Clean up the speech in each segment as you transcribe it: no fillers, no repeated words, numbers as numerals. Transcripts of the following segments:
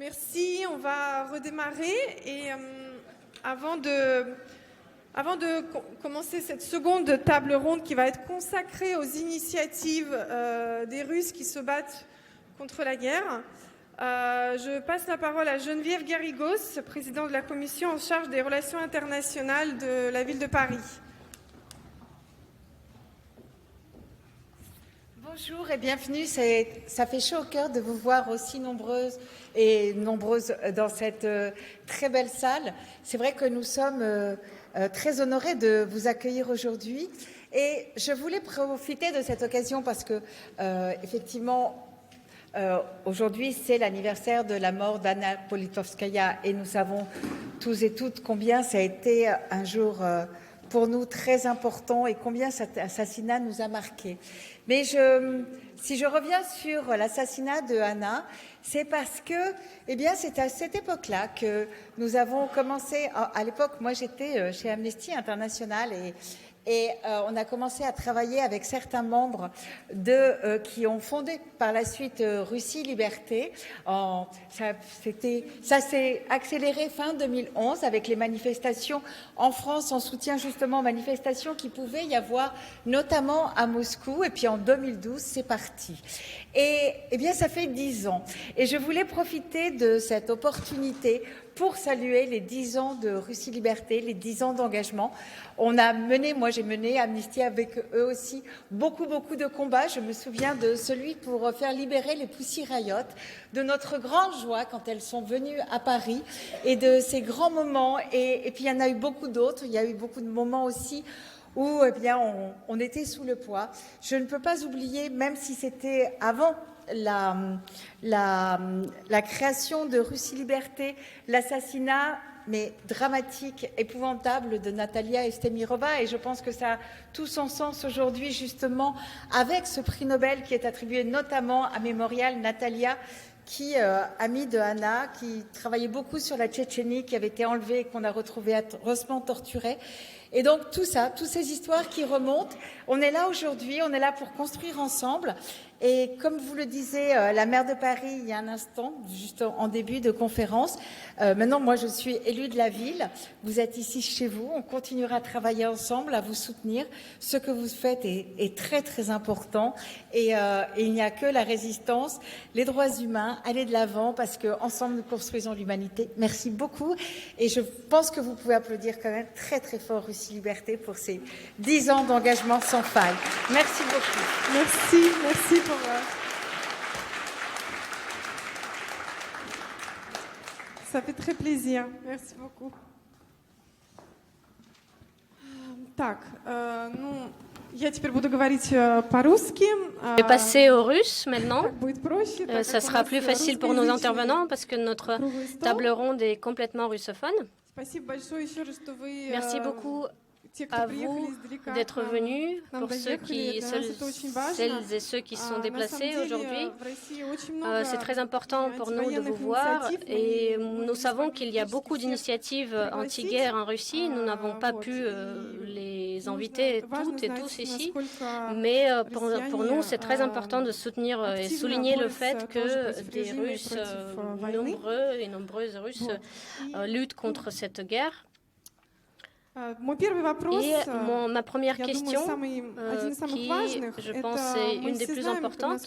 Merci, on va redémarrer et avant de commencer cette seconde table ronde qui va être consacrée aux initiatives des Russes qui se battent contre la guerre, je passe la parole à Geneviève Garrigos, présidente de la commission en charge des relations internationales de la ville de Paris. Bonjour et bienvenue, ça fait chaud au cœur de vous voir aussi nombreuses dans cette très belle salle. C'est vrai que nous sommes très honorés de vous accueillir aujourd'hui et je voulais profiter de cette occasion parce que effectivement aujourd'hui c'est l'anniversaire de la mort d'Anna Politkovskaya et nous savons tous et toutes combien ça a été un jour pour nous très important et combien cet assassinat nous a marqués. Mais si je reviens sur l'assassinat de Anna, c'est parce que, c'est à cette époque-là que nous avons commencé. À l'époque, moi, j'étais chez Amnesty International et on a commencé à travailler avec certains membres qui ont fondé par la suite Russie Liberté. Ça s'est accéléré fin 2011 avec les manifestations en France en soutien justement aux manifestations qui pouvaient y avoir, notamment à Moscou. Et puis en 2012, c'est parti. Et ça fait 10 ans. Et je voulais profiter de cette opportunité pour saluer les 10 ans de Russie Liberté, les 10 ans d'engagement. J'ai mené Amnesty avec eux aussi beaucoup de combats. Je me souviens de celui pour faire libérer les Pussy Riot, de notre grande joie quand elles sont venues à Paris et de ces grands moments. Et puis il y en a eu beaucoup d'autres. Il y a eu beaucoup de moments aussi où on était sous le poids. Je ne peux pas oublier, même si c'était avant la création de Russie Liberté, l'assassinat mais dramatique, épouvantable de Natalia Estemirova, et je pense que ça a tout son sens aujourd'hui justement avec ce prix Nobel qui est attribué notamment à Mémorial Natalia, qui, amie de Anna, qui travaillait beaucoup sur la Tchétchénie, qui avait été enlevée et qu'on a retrouvée atrocement torturée. Et donc tout ça, toutes ces histoires qui remontent, on est là aujourd'hui, on est là pour construire ensemble. Et comme vous le disiez, la maire de Paris, il y a un instant, juste en début de conférence, maintenant moi je suis élue de la ville, vous êtes ici chez vous, on continuera à travailler ensemble, à vous soutenir. Ce que vous faites est très important et il n'y a que la résistance, les droits humains, aller de l'avant parce qu'ensemble nous construisons l'humanité. Merci beaucoup et je pense que vous pouvez applaudir quand même très fort Russie Liberté pour ces 10 ans d'engagement sans faille. Merci beaucoup. Merci pour... Ça fait très plaisir. Merci beaucoup. Так, я теперь буду говорить по-русски. Je vais passer au russe maintenant. Ça sera plus facile pour nos intervenants parce que notre table ronde est complètement russophone. Merci beaucoup à vous d'être venus, pour celles et ceux qui sont déplacés aujourd'hui. C'est très important pour nous de vous voir et nous savons qu'il y a beaucoup d'initiatives anti-guerre en Russie. Nous n'avons pas pu les inviter toutes et tous ici, mais pour nous, c'est très important de soutenir et souligner le fait que des Russes, nombreux et nombreuses Russes, luttent contre cette guerre. Et ma première question, qui je pense est une des plus importantes,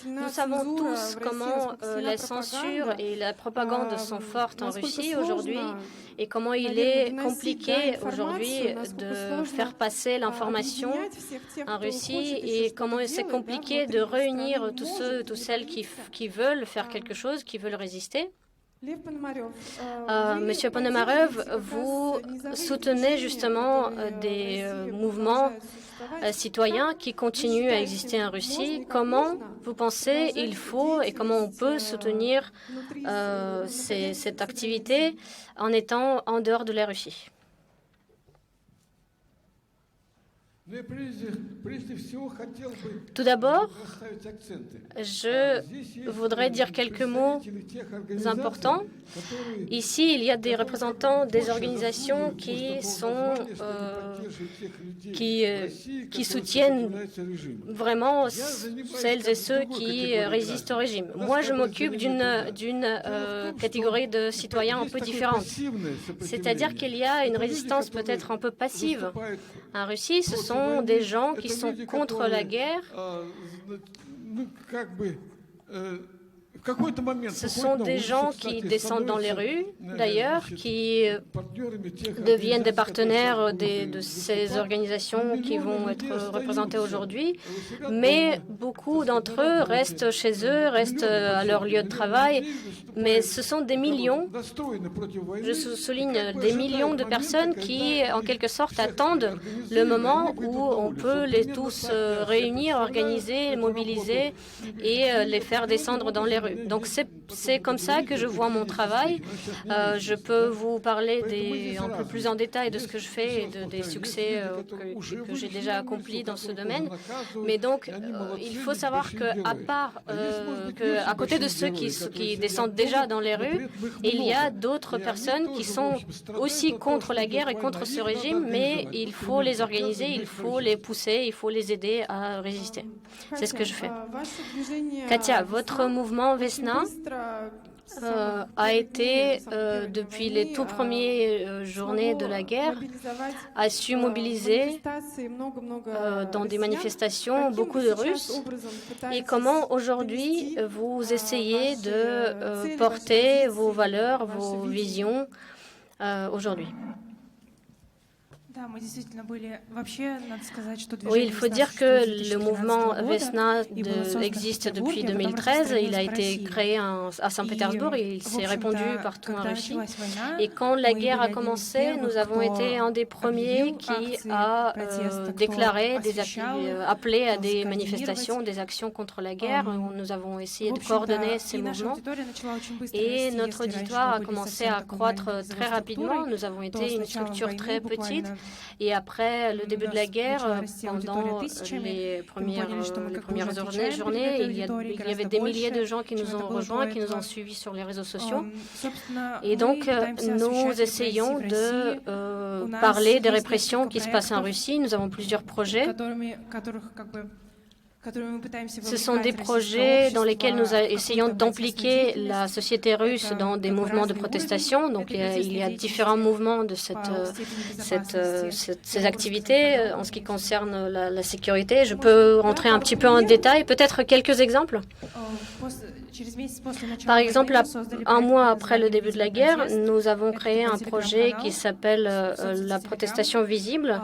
nous savons tous comment la censure et la propagande sont fortes en Russie aujourd'hui et comment il est compliqué aujourd'hui de faire passer l'information en Russie et comment c'est compliqué de réunir tous ceux, toutes celles qui veulent faire quelque chose, qui veulent résister. Monsieur Ponomarev, vous soutenez justement des mouvements citoyens qui continuent à exister en Russie. Comment vous pensez il faut et comment on peut soutenir cette activité en étant en dehors de la Russie? Tout d'abord, je voudrais dire quelques mots importants. Ici, il y a des représentants des organisations qui soutiennent vraiment celles et ceux qui résistent au régime. Moi, je m'occupe d'une catégorie de citoyens un peu différente. C'est-à-dire qu'il y a une résistance peut-être un peu passive. En Russie, ce sont des gens qui sont contre la guerre. Ce sont des gens qui descendent dans les rues, d'ailleurs, qui deviennent des partenaires de ces organisations qui vont être représentées aujourd'hui. Mais beaucoup d'entre eux restent chez eux, restent à leur lieu de travail. Mais ce sont des millions, je souligne, des millions de personnes qui, en quelque sorte, attendent le moment où on peut les tous réunir, organiser, mobiliser et les faire descendre dans les rues. Donc c'est comme ça que je vois mon travail. Je peux vous parler un peu plus en détail de ce que je fais et des succès que j'ai déjà accomplis dans ce domaine. Mais donc, il faut savoir qu'à côté de ceux qui descendent déjà dans les rues, il y a d'autres personnes qui sont aussi contre la guerre et contre ce régime, mais il faut les organiser, il faut les pousser, il faut les aider à résister. C'est ce que je fais. Katia, votre mouvement Vesna a été, depuis les tout premières journées de la guerre, a su mobiliser dans des manifestations beaucoup de Russes. Et comment aujourd'hui vous essayez de porter vos valeurs, vos visions aujourd'hui? Oui, il faut dire que le mouvement Vesna existe depuis 2013. Il a été créé à Saint-Pétersbourg et il s'est répandu partout en Russie. Et quand la guerre a commencé, nous avons été un des premiers qui a déclaré, appelé à des manifestations, des actions contre la guerre. Nous avons essayé de coordonner ces mouvements. Et notre auditoire a commencé à croître très rapidement. Nous avons été une structure très petite. Et après le début de la guerre, pendant les premières journées, il y avait des milliers de gens qui nous ont rejoints, qui nous ont suivis sur les réseaux sociaux. Et donc, nous essayons de parler des répressions qui se passent en Russie. Nous avons plusieurs projets. Ce sont des projets dans lesquels nous essayons d'impliquer la société russe dans des mouvements de protestation. Donc, il y a différents mouvements de ces activités en ce qui concerne la sécurité. Je peux rentrer un petit peu en détail, peut-être quelques exemples. Par exemple, un mois après le début de la guerre, nous avons créé un projet qui s'appelle la protestation visible,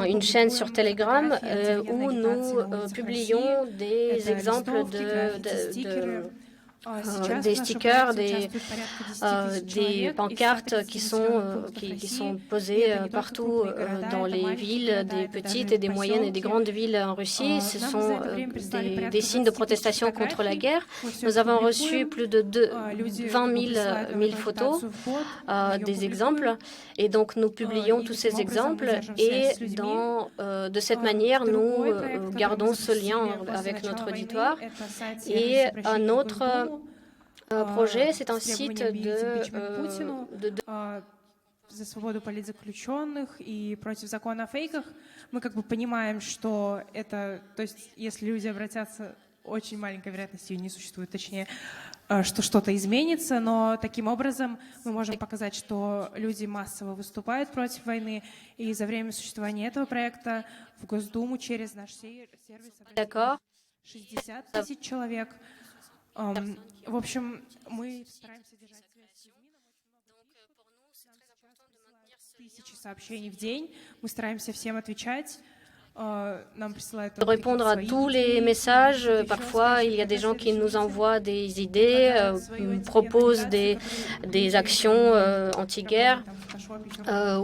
une chaîne sur Telegram où nous publions des exemples des stickers, des pancartes qui sont posées partout dans les villes, des petites et des moyennes et des grandes villes en Russie. Ce sont des signes de protestation contre la guerre. Nous avons reçu plus de 20 000 photos, des exemples, et donc nous publions tous ces exemples et de cette manière, nous gardons ce lien avec notre auditoire. Et un autre projet, c'est un site за свободу политзаключенных и против закона о фейках. Мы понимаем, что это, то есть если люди обратятся, очень маленькой вероятностью не существует, точнее, что что-то изменится, но таким образом мы можем показать, что люди массово выступают против войны, и за время существования этого проекта в Госдуму через наш сервис 60 тысяч человек. В общем, мы стараемся держать связь с людьми, тысячи сообщений в день, мы стараемся всем отвечать. Répondre à tous les messages. Parfois, il y a des gens qui nous envoient des idées, proposent des actions anti-guerre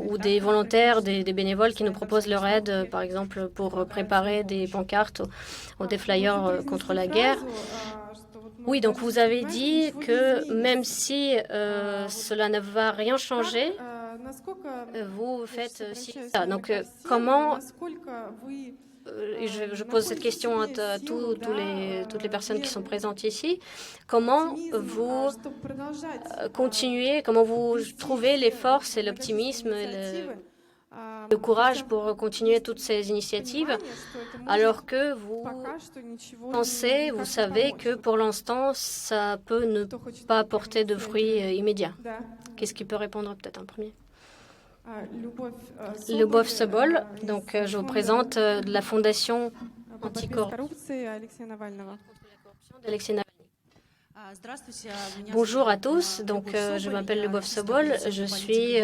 ou des volontaires, des bénévoles qui nous proposent leur aide, par exemple, pour préparer des pancartes ou des flyers contre la guerre. Oui, donc vous avez dit que même si cela ne va rien changer, vous faites ça. Donc, comment... je pose cette question à toutes les personnes qui sont présentes ici. Comment vous continuez, comment vous trouvez les forces et l'optimisme et le courage pour continuer toutes ces initiatives, alors que vous pensez, vous savez que pour l'instant, ça peut ne pas porter de fruits immédiats. Qu'est-ce qui peut répondre peut-être en premier? Любовь Собol, donc je vous présente de la Fondation anticorruption d'Alexei Navalny. Bonjour à tous, donc je m'appelle Любовь Собol, je suis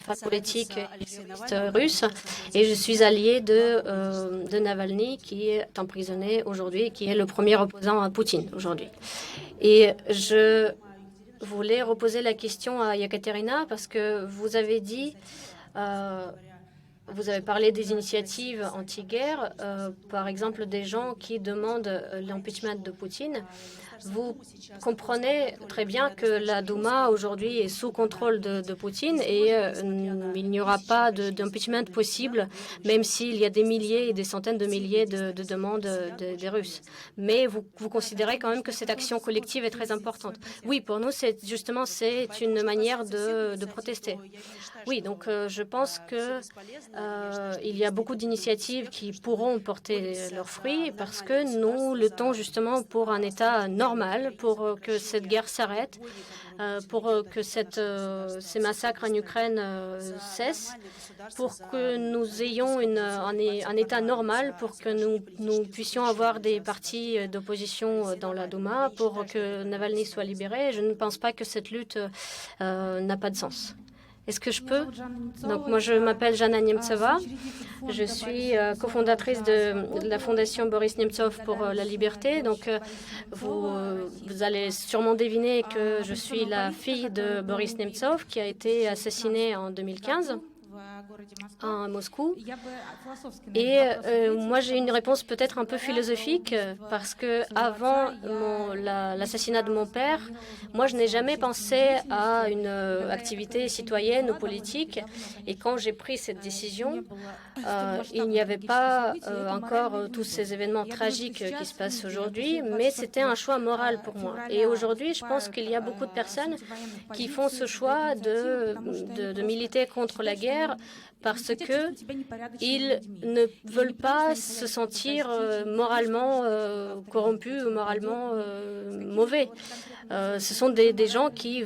femme politique russe et je suis alliée de Navalny qui est emprisonné aujourd'hui, qui est le premier opposant à Poutine aujourd'hui. Et je voulais reposer la question à Yekaterina parce que vous avez dit, vous avez parlé des initiatives anti-guerre, par exemple des gens qui demandent l'impeachment de Poutine. Vous comprenez très bien que la Douma aujourd'hui est sous contrôle de Poutine et il n'y aura pas d'impeachment possible, même s'il y a des milliers et des centaines de milliers de demandes des Russes. Mais vous considérez quand même que cette action collective est très importante. Oui, pour nous, c'est une manière de protester. Oui, donc je pense qu'il y a beaucoup d'initiatives qui pourront porter leurs fruits parce que nous luttons justement pour un État normal, pour que cette guerre s'arrête, pour que ces massacres en Ukraine cessent, pour que nous ayons un État normal, pour que nous puissions avoir des partis d'opposition dans la Douma, pour que Navalny soit libéré. Je ne pense pas que cette lutte n'a pas de sens. Est-ce que je peux? Donc, moi, je m'appelle Jana Nemtsova. Je suis cofondatrice de la fondation Boris Nemtsov pour la liberté. Donc, vous allez sûrement deviner que je suis la fille de Boris Nemtsov qui a été assassiné en 2015 à Moscou. Et moi, j'ai une réponse peut-être un peu philosophique parce que avant l'assassinat de mon père, moi, je n'ai jamais pensé à une activité citoyenne ou politique. Et quand j'ai pris cette décision, il n'y avait pas encore tous ces événements tragiques qui se passent aujourd'hui, mais c'était un choix moral pour moi. Et aujourd'hui, je pense qu'il y a beaucoup de personnes qui font ce choix de militer contre la guerre parce qu'ils ne veulent pas se sentir moralement corrompus ou moralement mauvais. Ce sont des gens qui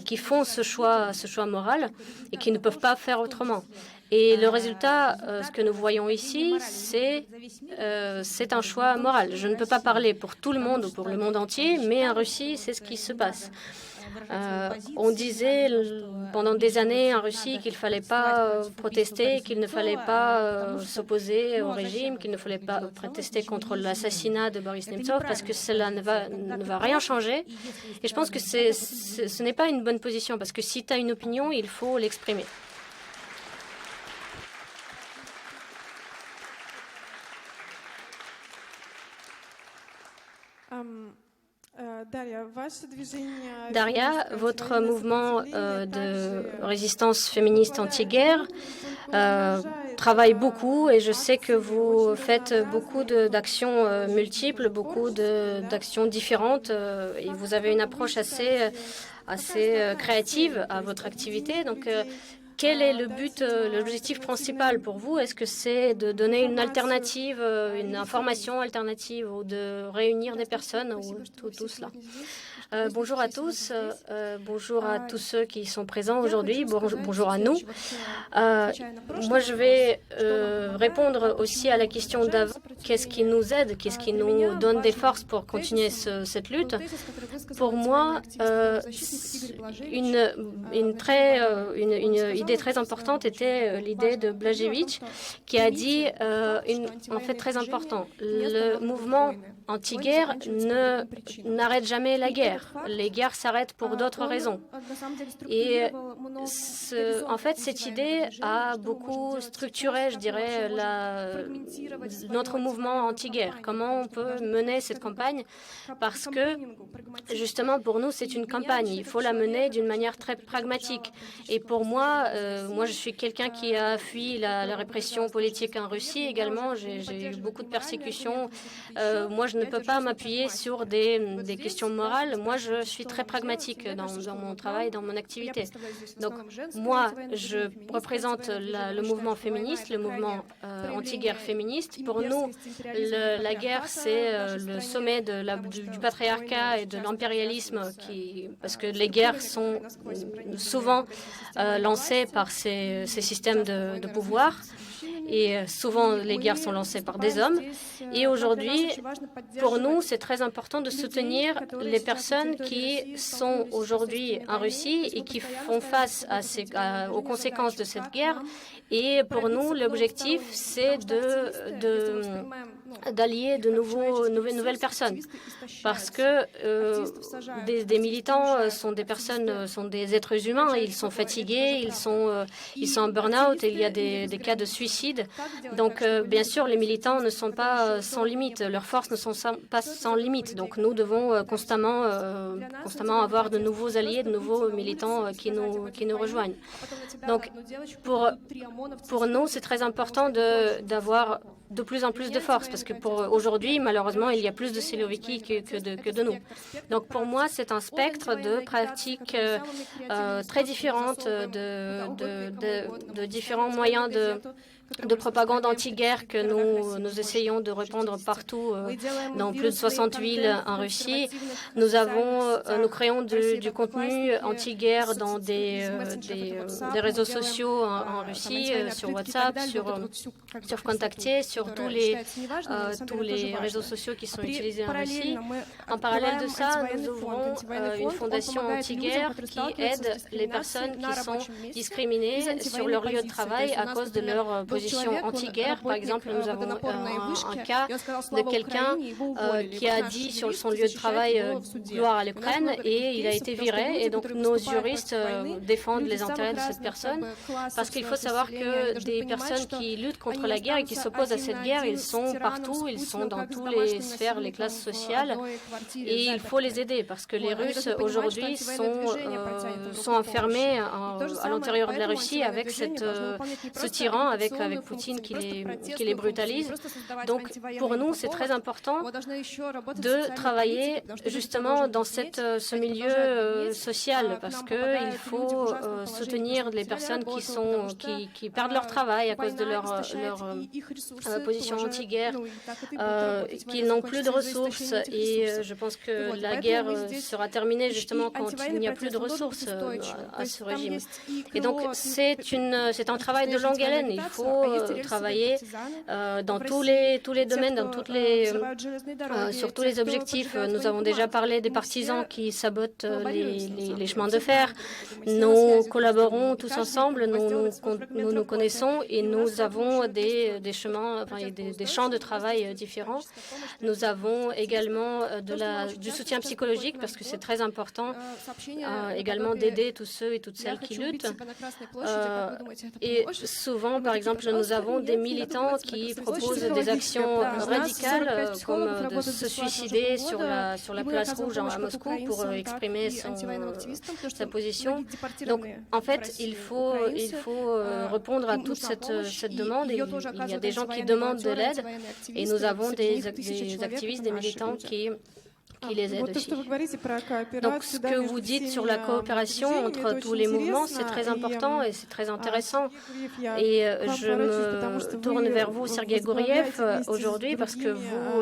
qui font ce choix moral et qui ne peuvent pas faire autrement. Et le résultat, ce que nous voyons ici, c'est un choix moral. Je ne peux pas parler pour tout le monde ou pour le monde entier, mais en Russie, c'est ce qui se passe. On disait pendant des années en Russie qu'il ne fallait pas protester, qu'il ne fallait pas s'opposer au régime, qu'il ne fallait pas protester contre l'assassinat de Boris Nemtsov parce que cela ne va rien changer. Et je pense que ce n'est pas une bonne position parce que si tu as une opinion, il faut l'exprimer. Daria, votre mouvement de résistance féministe anti-guerre travaille beaucoup et je sais que vous faites beaucoup d'actions multiples, beaucoup d'actions différentes et vous avez une approche assez créative à votre activité. Donc, quel est le but, l'objectif principal pour vous? Est-ce que c'est de donner une alternative, une information alternative ou de réunir des personnes ou tout cela? Bonjour à tous, bonjour à tous ceux qui sont présents aujourd'hui, bonjour à nous. Moi, je vais répondre aussi à la question d'avant. Qu'est-ce qui nous aide, qu'est-ce qui nous donne des forces pour continuer cette lutte? Pour moi, une idée très importante était l'idée de Blažević qui a dit en fait très important. Le mouvement anti-guerre n'arrête jamais la guerre. Les guerres s'arrêtent pour d'autres raisons. Et en fait, cette idée a beaucoup structuré, je dirais, notre mouvement anti-guerre. Comment on peut mener cette campagne? Parce que, justement, pour nous, c'est une campagne. Il faut la mener d'une manière très pragmatique. Et pour moi, je suis quelqu'un qui a fui la répression politique en Russie également. J'ai eu beaucoup de persécutions. Moi, je ne peux pas m'appuyer sur des questions morales. Moi, je suis très pragmatique dans mon travail, dans mon activité. Donc, moi, je représente le mouvement féministe, le mouvement anti-guerre féministe. Pour nous, la guerre, c'est le sommet du patriarcat et de l'impérialisme, parce que les guerres sont souvent lancées par ces systèmes de pouvoir. Et souvent, les guerres sont lancées par des hommes. Et aujourd'hui, pour nous, c'est très important de soutenir les personnes qui sont aujourd'hui en Russie et qui font face aux conséquences de cette guerre. Et pour nous, l'objectif, c'est d'allier de nouvelles personnes. Parce que des militants sont des personnes, sont des êtres humains. Ils sont fatigués, ils sont en burn-out, et il y a des cas de suicide. Donc, bien sûr, les militants ne sont pas sans limite. Leurs forces ne sont pas sans limite. Donc, nous devons constamment avoir de nouveaux alliés, de nouveaux militants qui nous rejoignent. Donc, pour nous, c'est très important d'avoir de plus en plus de force, parce que aujourd'hui, malheureusement, il y a plus de Siloviki que de nous. Donc, pour moi, c'est un spectre de pratiques très différentes, de différents moyens de propagande anti-guerre que nous essayons de répandre partout dans plus de 60 villes en Russie. Nous créons du contenu anti-guerre dans des réseaux sociaux en Russie, sur WhatsApp, sur Contacté, sur tous les réseaux sociaux qui sont utilisés en Russie. En parallèle de ça, nous ouvrons une fondation anti-guerre qui aide les personnes qui sont discriminées sur leur lieu de travail à cause de leur position anti-guerre. Par exemple, nous avons un cas de quelqu'un qui a dit sur son lieu de travail gloire à l'Ukraine, et il a été viré. Et donc nos juristes défendent les intérêts de cette personne, parce qu'il faut savoir que des personnes qui luttent contre la guerre et qui s'opposent à cette guerre, ils sont partout, ils sont dans toutes les sphères, les classes sociales, et il faut les aider, parce que les Russes aujourd'hui sont enfermés à l'intérieur de la Russie avec ce tyran, avec Poutine qui les brutalise. Donc, pour nous, c'est très important de travailler justement dans ce milieu social, parce qu'il faut soutenir les personnes qui perdent leur travail à cause de leur position anti-guerre, qui n'ont plus de ressources. Et je pense que la guerre sera terminée justement quand il n'y a plus de ressources à ce régime. Et donc, c'est un travail de longue haleine. Il faut travailler dans tous les domaines, sur tous les objectifs. Nous avons déjà parlé des partisans qui sabotent les chemins de fer. Nous collaborons tous ensemble, nous nous connaissons, et nous avons des champs de travail différents. Nous avons également du soutien psychologique, parce que c'est très important également d'aider tous ceux et toutes celles qui luttent. Et souvent, par exemple, nous avons des militants qui proposent des actions radicales, comme de se suicider sur la place rouge à Moscou pour exprimer sa position. Donc, en fait, il faut répondre à toute cette demande. Et il y a des gens qui demandent de l'aide, et nous avons des activistes, des militants qui les aident aussi. Donc, ce que vous dites sur la coopération entre tous les mouvements, c'est très important et c'est très intéressant. Et je me tourne vers vous, Sergei Gouriev, aujourd'hui, parce que vous,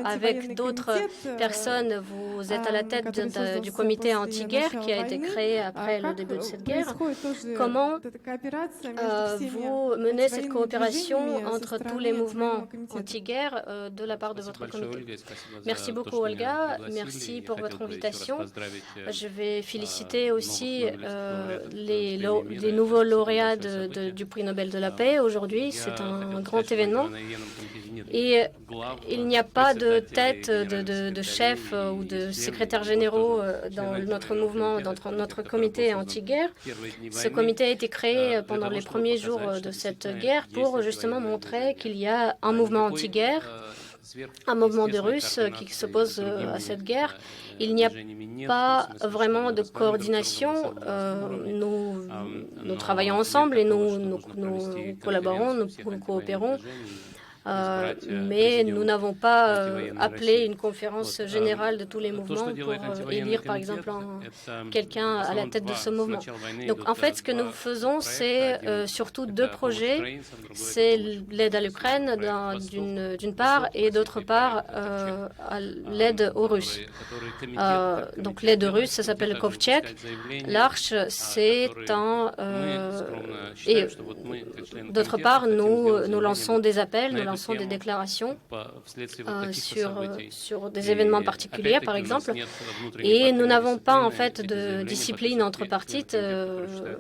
avec d'autres personnes, vous êtes à la tête du comité anti-guerre qui a été créé après le début de cette guerre. Comment vous menez cette coopération entre tous les mouvements anti-guerre de la part de votre comité? Merci beaucoup, Olga. Merci pour votre invitation. Je vais féliciter aussi les nouveaux lauréats du prix Nobel de la paix aujourd'hui. C'est un grand événement. Et il n'y a pas de tête de chef ou de secrétaire généraux dans notre mouvement, dans notre comité anti-guerre. Ce comité a été créé pendant les premiers jours de cette guerre pour justement montrer qu'il y a un mouvement anti-guerre, un mouvement de Russes qui s'oppose à cette guerre. Il n'y a pas vraiment de coordination. Nous travaillons ensemble et nous collaborons, nous coopérons. Mais nous n'avons pas appelé une conférence générale de tous les mouvements pour élire, par exemple, quelqu'un à la tête de ce mouvement. Donc, en fait, ce que nous faisons, c'est surtout deux projets. C'est l'aide à l'Ukraine, d'une part, et d'autre part, l'aide aux Russes. Donc, l'aide aux Russes, ça s'appelle Kovtchek. L'Arche, c'est un... et d'autre part, nous lançons des appels, nous lançons des déclarations sur des événements particuliers, par exemple, et nous n'avons pas en fait de discipline entre parties,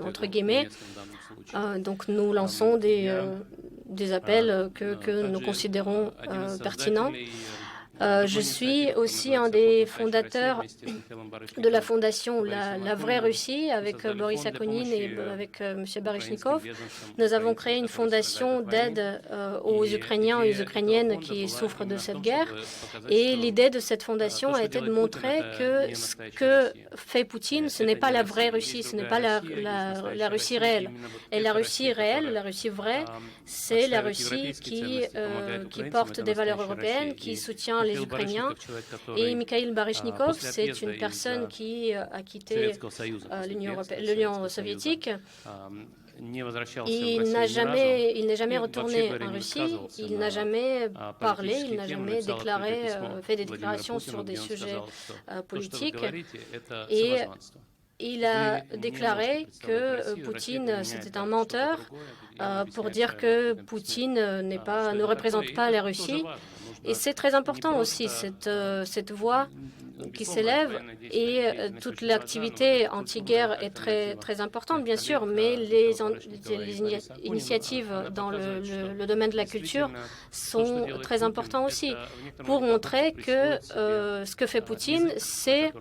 entre guillemets. Donc nous lançons des appels que nous considérons pertinents. Je suis aussi un des fondateurs de la fondation La Vraie Russie avec Boris Akounine et avec M. Baryshnikov. Nous avons créé une fondation d'aide aux Ukrainiens et aux Ukrainiennes qui souffrent de cette guerre. Et l'idée de cette fondation a été de montrer que ce que fait Poutine, ce n'est pas la vraie Russie, ce n'est pas la Russie réelle. Et la Russie réelle, la Russie vraie, c'est la Russie qui porte des valeurs européennes, qui soutient les Ukrainiens. Et Mikhail Baryshnikov, c'est une personne qui a quitté l'Union soviétique. Il n'est jamais retourné en Russie, il n'a jamais parlé, il n'a jamais fait des déclarations sur des sujets politiques. Et il a déclaré que Poutine, c'était un menteur pour dire que Poutine ne représente pas la Russie. Et c'est très important aussi, cette voix qui s'élève, et toute l'activité anti-guerre est très, très importante, bien sûr, mais les initiatives dans le domaine de la culture sont très importantes aussi, pour montrer que ce que fait Poutine, c'est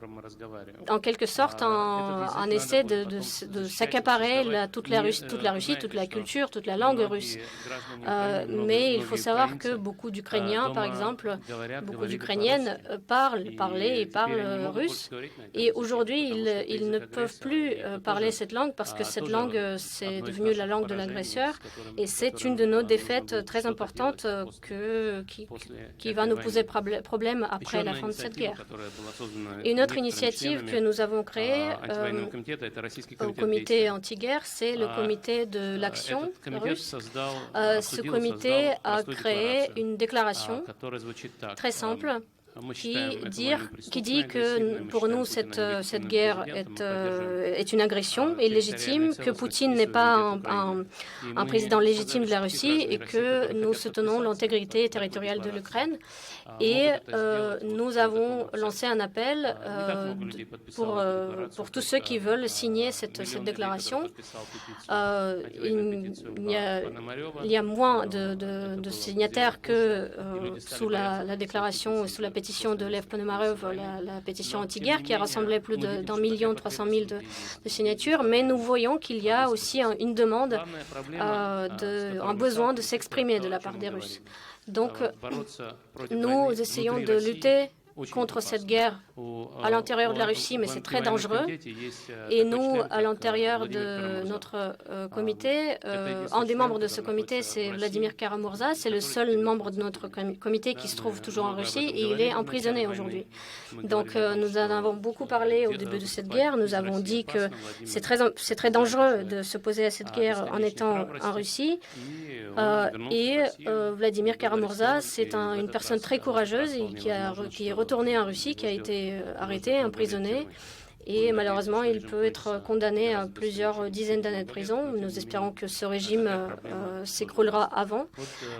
en quelque sorte un essai de s'accaparer toute la Russie, toute la culture, toute la langue russe. Mais il faut savoir que beaucoup d'Ukrainiens, par exemple, beaucoup d'Ukrainiennes parlaient russe, et aujourd'hui ils ne peuvent plus parler cette langue parce que cette langue c'est devenu la langue de l'agresseur, et c'est une de nos défaites très importantes qui va nous poser problème après la fin de cette guerre. Une autre initiative que nous avons créée au comité anti-guerre, c'est le comité de l'action russe. Ce comité a créé une déclaration très simple qui dit que pour nous cette guerre est une agression illégitime, que Poutine n'est pas un président légitime de la Russie, et que nous soutenons l'intégrité territoriale de l'Ukraine. Et nous avons lancé un appel pour tous ceux qui veulent signer cette déclaration. Il y a moins de signataires que sous la déclaration, sous la pétition de Lev Ponomarev, la pétition anti-guerre, qui a rassemblé plus d'1,3 million de signatures. Mais nous voyons qu'il y a aussi une demande, un besoin de s'exprimer de la part des Russes. Donc, nous essayons de lutter contre cette guerre à l'intérieur de la Russie, mais c'est très dangereux. Et nous, à l'intérieur de notre comité, un des membres de ce comité, c'est Vladimir Kara-Murza. C'est le seul membre de notre comité qui se trouve toujours en Russie, et il est emprisonné aujourd'hui. Donc, nous en avons beaucoup parlé au début de cette guerre. Nous avons dit que c'est très dangereux de s'opposer à cette guerre en étant en Russie. Et Vladimir Kara-Murza, c'est une personne très courageuse qui est retourné en Russie, qui a été arrêté, emprisonné, et malheureusement, il peut être condamné à plusieurs dizaines d'années de prison. Nous espérons que ce régime s'écroulera avant,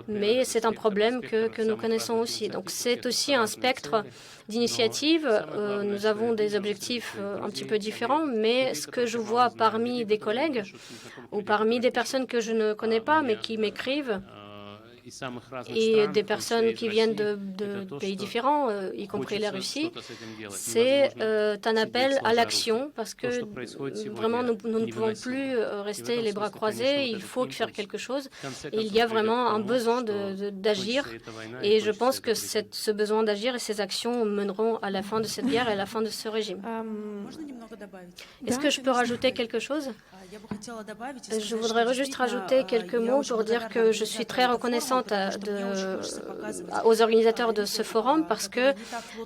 mais c'est un problème que nous connaissons aussi. Donc c'est aussi un spectre d'initiatives. Nous avons des objectifs un petit peu différents, mais ce que je vois parmi des collègues ou parmi des personnes que je ne connais pas, mais qui m'écrivent, et des personnes qui viennent de pays différents, y compris la Russie, c'est un appel à l'action parce que vraiment nous ne pouvons plus rester les bras croisés, il faut faire quelque chose. Et il y a vraiment un besoin d'agir et je pense que ce besoin d'agir et ces actions mèneront à la fin de cette guerre et à la fin de ce régime. Est-ce que je peux rajouter quelque chose? Je voudrais juste rajouter quelques mots pour dire que je suis très reconnaissante aux organisateurs de ce forum parce que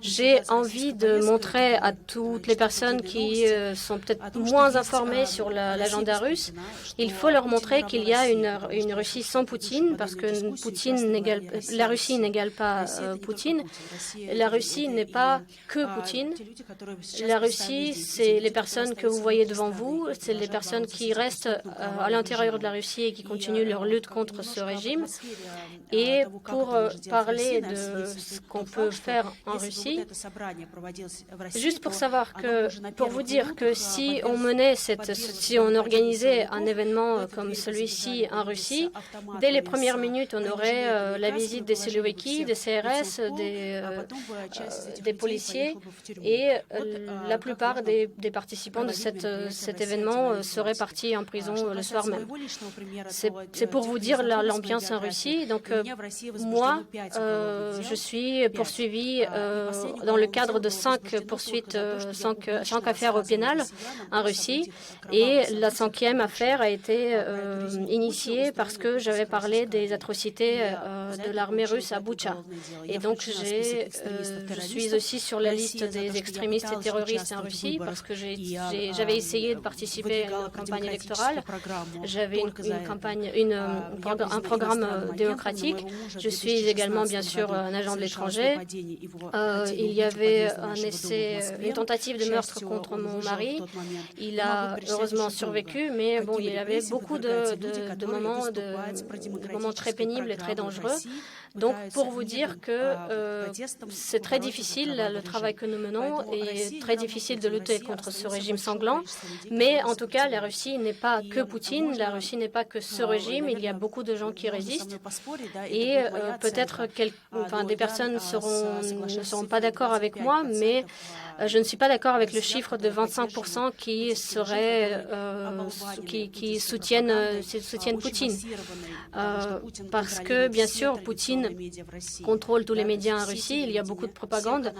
j'ai envie de montrer à toutes les personnes qui sont peut-être moins informées sur l'agenda russe, il faut leur montrer qu'il y a une Russie sans Poutine parce que la Russie n'égale pas Poutine. La Russie n'est pas que Poutine. La Russie, c'est les personnes que vous voyez devant vous, c'est les personnes qui restent à l'intérieur de la Russie et qui continuent leur lutte contre ce régime. Et pour parler de ce qu'on peut faire en Russie, juste pour vous dire que si on organisait un événement comme celui-ci en Russie, dès les premières minutes, on aurait la visite des Siloviki, des CRS, des policiers et la plupart des participants de cet événement seraient partis en prison le soir même. C'est pour vous dire l'ambiance en Russie. Donc moi, je suis poursuivie dans le cadre de 5 poursuites, 5 affaires au pénal en Russie. Et la 5e affaire a été initiée parce que j'avais parlé des atrocités de l'armée russe à Boutcha. Et donc je suis aussi sur la liste des extrémistes et terroristes en Russie parce que j'avais essayé de participer à une campagne électorale. J'avais un programme démocratique. Je suis également, bien sûr, un agent de l'étranger. Il y avait une tentative de meurtre contre mon mari. Il a heureusement survécu, mais bon, il y avait beaucoup de moments très pénibles et très dangereux. Donc, pour vous dire que c'est très difficile, le travail que nous menons, et très difficile de lutter contre ce régime sanglant. Mais en tout cas, la Russie n'est pas que Poutine, la Russie n'est pas que ce régime. Il y a beaucoup de gens qui résistent. Et peut-être des personnes ne seront pas d'accord avec moi, mais je ne suis pas d'accord avec le chiffre de 25% qui soutiennent Poutine. Parce que, bien sûr, Poutine contrôle tous les médias en Russie. Il y a beaucoup de propagande.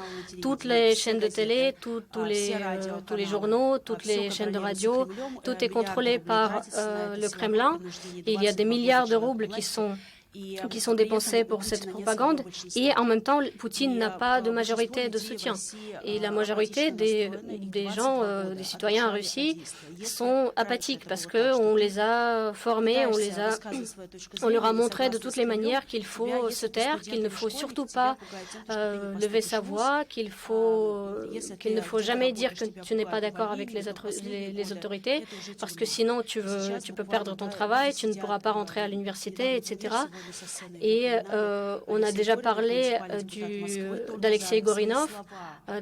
Toutes les chaînes de télé, tous les journaux, toutes les chaînes de radio, tout est contrôlé par le Kremlin. Et il y a des milliards de roubles qui sont dépensés pour cette propagande et en même temps, Poutine n'a pas de majorité de soutien. Et la majorité des gens, des citoyens en Russie sont apathiques parce qu'on les a formés, on leur a montré de toutes les manières qu'il faut se taire, qu'il ne faut surtout pas lever sa voix, qu'il ne faut jamais dire que tu n'es pas d'accord avec les autorités parce que sinon tu peux perdre ton travail, tu ne pourras pas rentrer à l'université, etc. Et on a déjà parlé d'Alexei Gorinov,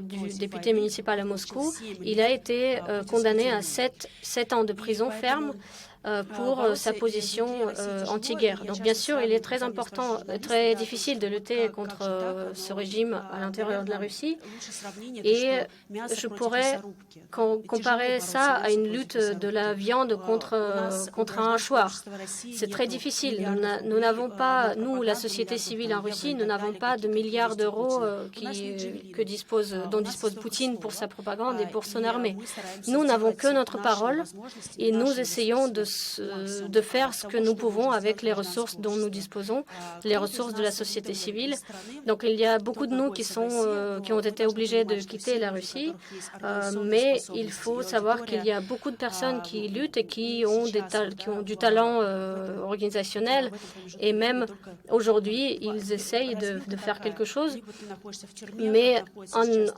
du député municipal à Moscou. Il a été condamné à 7 ans de prison ferme pour sa position anti-guerre. Donc bien sûr, il est très important, très difficile de lutter contre ce régime à l'intérieur de la Russie. Et je pourrais comparer ça à une lutte de la viande contre un hachoir. C'est très difficile. Nous n'avons pas, nous, la société civile en Russie, nous n'avons pas de milliards d'euros dont dispose Poutine pour sa propagande et pour son armée. Nous n'avons que notre parole et nous essayons de faire ce que nous pouvons avec les ressources dont nous disposons, les ressources de la société civile. Donc il y a beaucoup de nous qui ont été obligés de quitter la Russie, mais il faut savoir qu'il y a beaucoup de personnes qui luttent et qui ont du talent organisationnel et même aujourd'hui, ils essayent de faire quelque chose, mais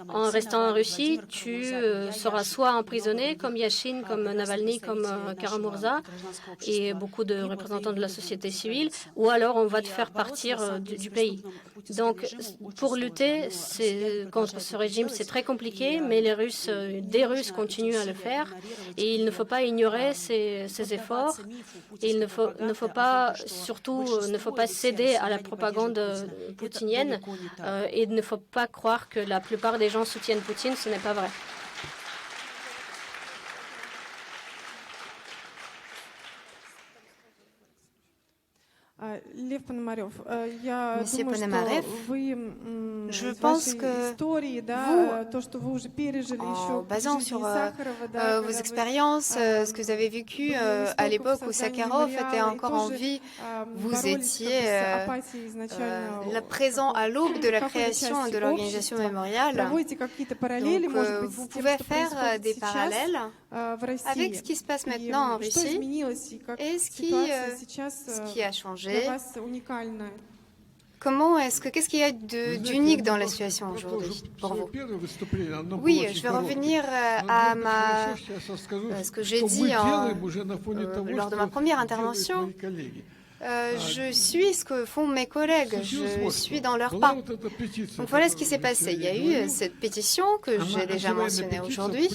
en restant en Russie, tu seras soit emprisonné comme Yashin, comme Navalny, comme Karamurza, ça, et beaucoup de représentants de la société civile, ou alors on va te faire partir du pays. Donc, pour lutter contre ce régime, c'est très compliqué, mais des Russes continuent à le faire, et il ne faut pas ignorer ces efforts, et il ne faut pas, surtout, ne faut pas céder à la propagande poutinienne, et il ne faut pas croire que la plupart des gens soutiennent Poutine, ce n'est pas vrai. Monsieur Ponomarev, je pense que vous, en basant sur vos expériences, ce que vous avez vécu à l'époque où Sakharov était encore en vie, vous étiez présent à l'aube de la création de l'organisation mémoriale. Donc, vous pouvez faire des parallèles avec ce qui se passe maintenant en Russie et ce qui a changé. Qu'est-ce qu'il y a d'unique dans la situation aujourd'hui pour vous? Oui, je vais revenir à ce que j'ai dit lors de ma première intervention. Je suis ce que font mes collègues, je suis dans leur pas. Donc voilà ce qui s'est passé. Il y a eu cette pétition que j'ai déjà mentionnée aujourd'hui,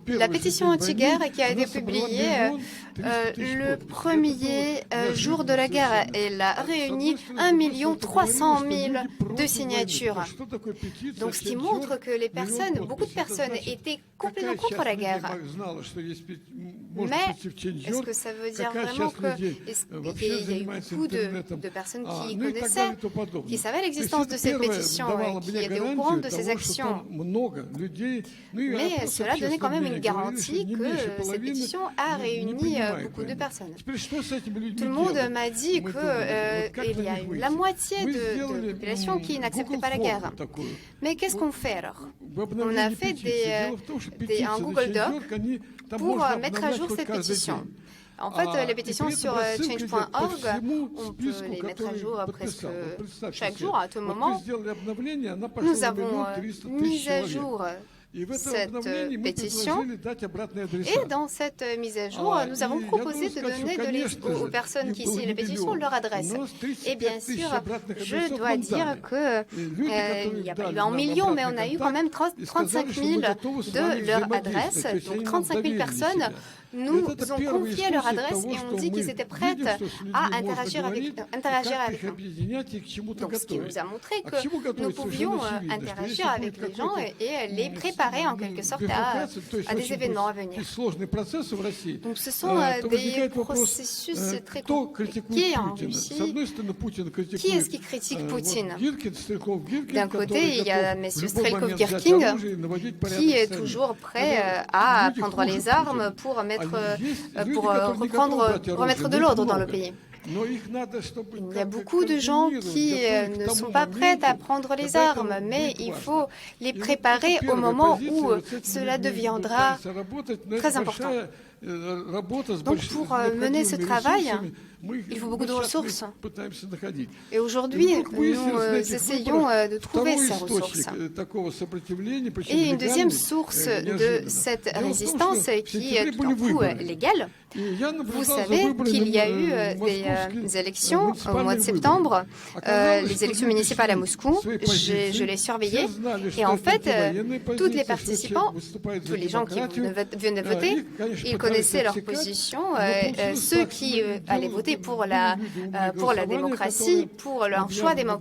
la pétition anti-guerre qui a été publiée le premier jour de la guerre. Elle a réuni 1 300 000 de signatures. Donc ce qui montre que beaucoup de personnes étaient complètement contre la guerre. Mais est-ce que ça veut dire vraiment qu'il y a eu beaucoup de personnes qui connaissaient, qui savaient l'existence de cette pétition et qui étaient au courant de ces actions? Mais cela donnait quand même une garantie que cette pétition a réuni beaucoup de personnes. Tout le monde m'a dit qu'il y a eu la moitié de la population qui n'acceptait pas la guerre. Mais qu'est-ce qu'on fait alors? On a fait un Google Doc pour mettre à jour cette pétition. En fait, les pétitions sur change.org, on peut les mettre à jour presque chaque jour, à tout moment. Nous avons mis à jour cette pétition et dans cette mise à jour, nous avons proposé de donner aux personnes qui signent les pétitions leur adresse. Et bien sûr, je dois dire qu'il n'y a pas eu 1 million, mais on a eu quand même 35 000 de leur adresse, donc 35 000 personnes nous ont confié leur adresse et ont dit qu'ils étaient prêts à interagir avec nous. Donc, ce qui nous a montré que nous pouvions interagir avec les gens et les préparer en quelque sorte à des événements à venir. Donc, ce sont des processus très compliqués en Russie. Qui est-ce qui critique Poutine? D'un côté, il y a M. Strelkov-Girking qui est toujours prêt à prendre les armes pour remettre de l'ordre dans le pays. Il y a beaucoup de gens qui ne sont pas prêts à prendre les armes, mais il faut les préparer au moment où cela deviendra très important. Donc pour mener ce travail, il faut beaucoup de ressources. Et aujourd'hui, nous essayons de trouver ces ressources. Et une deuxième source de cette résistance qui est tout à coup légale. Vous savez qu'il y a eu des élections au mois de septembre, les élections municipales à Moscou. Je les surveillais. Et en fait, tous les participants, tous les gens qui venaient voter, ils connaissaient leur position. Ceux qui allaient voter pour la démocratie, pour leur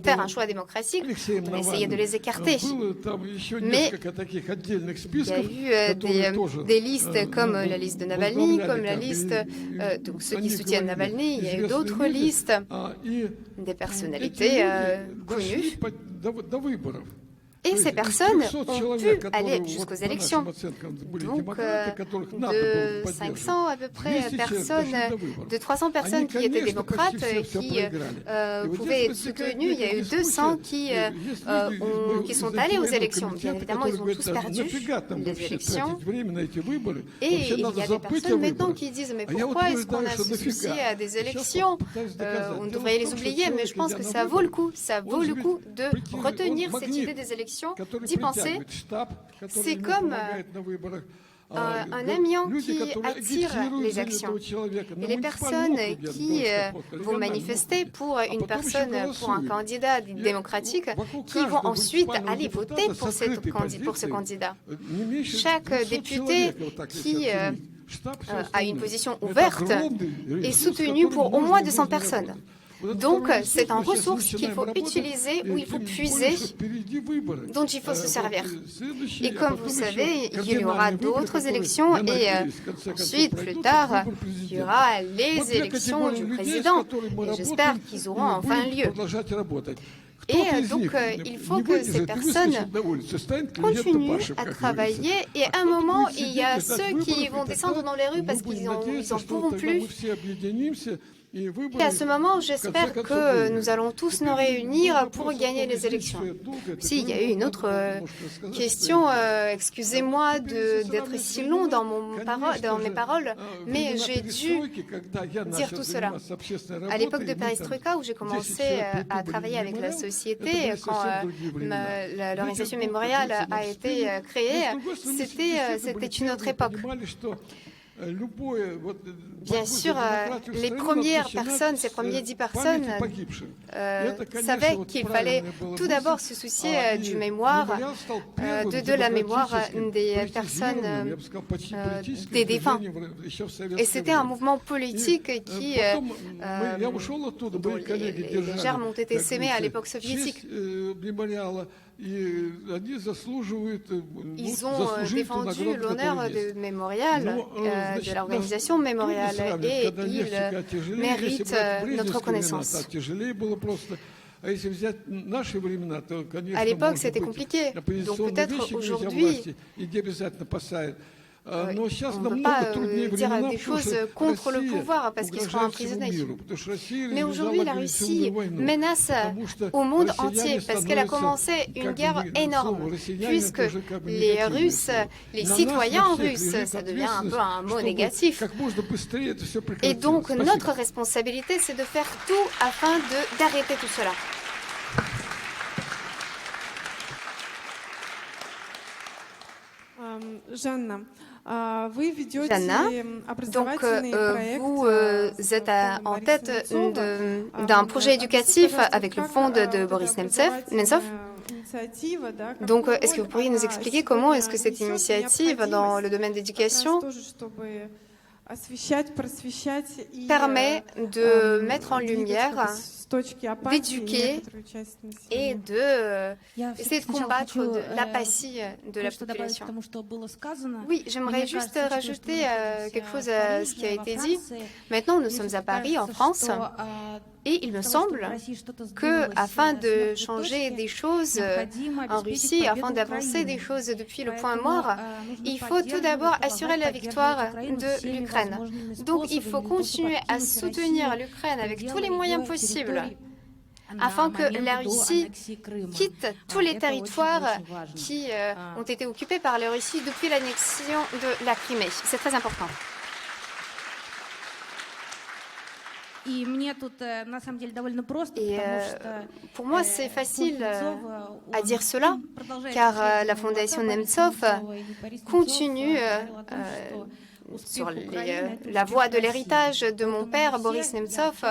faire un choix démocratique, on essayait de les écarter. Mais il y a eu des listes comme la liste de Navalny, comme la liste donc ceux qui soutiennent Navalny. Il y a eu d'autres listes, des personnalités connues. Et ces personnes ont pu aller jusqu'aux élections. Donc, de 500 à peu près personnes, de 300 personnes qui étaient démocrates, qui pouvaient être soutenues, il y a eu 200 qui sont allés aux élections. Bien évidemment, ils ont tous perdu les élections. Et il y a des personnes maintenant qui disent « Mais pourquoi est-ce qu'on a associé à des élections? On devrait les oublier. » Mais je pense que ça vaut le coup. Ça vaut le coup de retenir cette idée des élections. élections, d'y penser, c'est comme un amiant qui attire les actions. Et les personnes qui vont manifester pour une personne, pour un candidat démocratique, qui vont ensuite aller voter pour ce candidat. Chaque député qui a une position ouverte est soutenu pour au moins 200 personnes. Donc, c'est une ressource qu'il faut utiliser, où il faut puiser, dont il faut se servir. Et comme vous savez, il y aura d'autres élections et ensuite, plus tard, il y aura les élections du président. Et j'espère qu'ils auront enfin lieu. Et donc, il faut que ces personnes continuent à travailler. Et à un moment, il y a ceux qui vont descendre dans les rues parce qu'ils n'en pourront plus. Et à ce moment, j'espère que nous allons tous nous réunir pour gagner les élections. Si, il y a eu une autre question. Excusez-moi d'être si long dans mes paroles, mais j'ai dû dire tout cela. À l'époque de Perestroïka, où j'ai commencé à travailler avec la société, quand l'organisation mémoriale a été créée, c'était une autre époque. Bien sûr, les premières personnes, ces premières 10 personnes, savaient qu'il fallait tout d'abord se soucier du mémoire, de la mémoire des personnes, des défunts. Et c'était un mouvement politique qui, dont les germes ont été sémés à l'époque soviétique. Ils ont défendu l'honneur du mémorial, de l'organisation mémoriale, et ils méritent notre reconnaissance. À l'époque, c'était compliqué. Donc peut-être aujourd'hui, on ne peut pas dire des choses contre le pouvoir parce qu'ils seront emprisonnés. Mais aujourd'hui, la Russie menace au monde entier parce qu'elle a commencé une guerre énorme, puisque les Russes, les citoyens russes, ça devient un peu un mot négatif. Et donc, notre responsabilité, c'est de faire tout afin d'arrêter tout cela. Жанна, donc vous êtes en tête d'un projet éducatif avec le fonds de Boris Nemtsov. Donc, est-ce que vous pourriez nous expliquer comment est-ce que cette initiative dans le domaine d'éducation permet de mettre en lumière, d'éduquer et d'essayer de combattre l'apathie de la population. Oui, j'aimerais juste rajouter quelque chose à ce qui a été dit. Maintenant, nous sommes à Paris, en France, et il me semble que, afin de changer des choses en Russie, afin d'avancer des choses depuis le point mort, il faut tout d'abord assurer la victoire de l'Ukraine. Donc, il faut continuer à soutenir l'Ukraine avec tous les moyens possibles, afin que la Russie quitte tous les territoires qui ont été occupés par la Russie depuis l'annexion de la Crimée. C'est très important. Et pour moi, c'est facile à dire cela, car la Fondation Nemtsov continue sur la voie de l'héritage de mon père, Boris Nemtsov.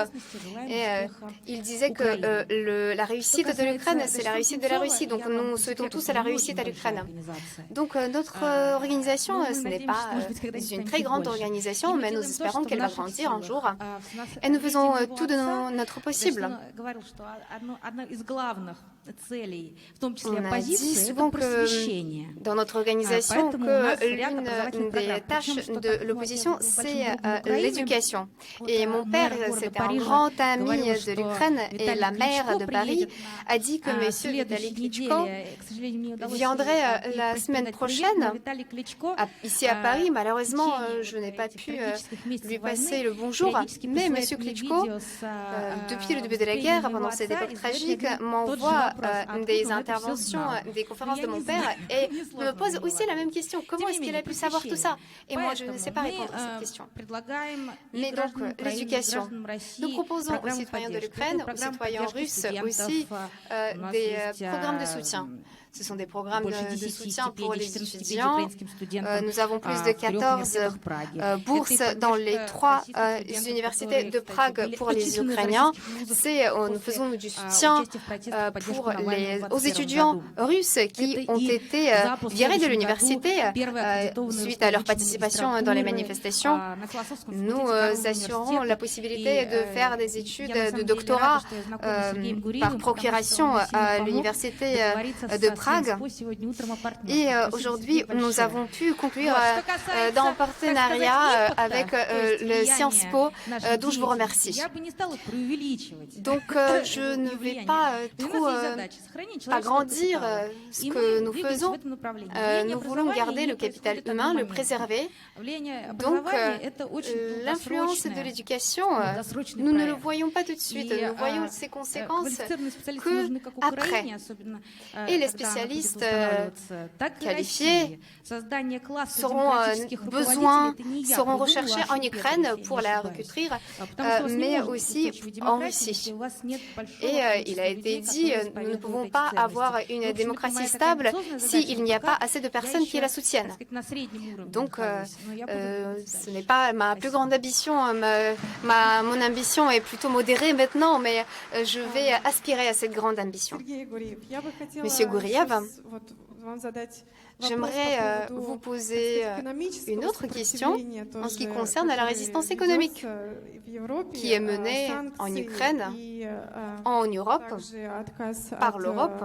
Et il disait que la réussite de l'Ukraine, c'est la réussite de la Russie. Donc nous souhaitons tous la réussite à l'Ukraine. Donc notre organisation, ce n'est pas une très grande organisation, mais nous espérons qu'elle va grandir un jour. Et nous faisons tout de notre possible. On a dit souvent que dans notre organisation que l'une des tâches de l'opposition, c'est l'éducation. Et mon père, c'était un grand ami de l'Ukraine, et la maire de Paris a dit que M. Vitaly Klitschko viendrait la semaine prochaine ici à Paris. Malheureusement, je n'ai pas pu lui passer le bonjour, mais M. Klitschko, depuis le début de la guerre, pendant cette époque tragique, m'envoie des interventions, des conférences de mon père, et me pose aussi la même question. Comment est-ce qu'il a pu savoir tout ça? Et moi, je ne sais pas répondre à cette question. Mais donc, l'éducation. Nous proposons aux citoyens de l'Ukraine, aux citoyens russes aussi, des programmes de soutien. Ce sont des programmes de soutien pour les étudiants. Nous avons plus de 14 bourses dans les 3 universités de Prague pour les Ukrainiens. Nous faisons du soutien aux étudiants russes qui ont été virés de l'université suite à leur participation dans les manifestations. Nous assurons la possibilité de faire des études de doctorat par procuration à l'université de Prague. Et aujourd'hui, nous avons pu conclure dans partenariat avec le Sciences Po, dont je vous remercie. Donc, je ne vais pas trop agrandir ce que nous faisons. Nous voulons garder le capital humain, le préserver. Donc, l'influence de l'éducation, nous ne le voyons pas tout de suite. Nous voyons ses conséquences qu'après. Et les spécialistes qualifiés seront recherchés en Ukraine pour la recruter, mais aussi en Russie. Et il a été dit, nous ne pouvons pas avoir une démocratie stable s'il n'y a pas assez de personnes qui la soutiennent. Donc, ce n'est pas ma plus grande ambition. Mon ambition est plutôt modérée maintenant, mais je vais aspirer à cette grande ambition. Monsieur Gouriev, j'aimerais vous poser une autre question en ce qui concerne la résistance économique qui est menée en Ukraine, en Europe, par l'Europe.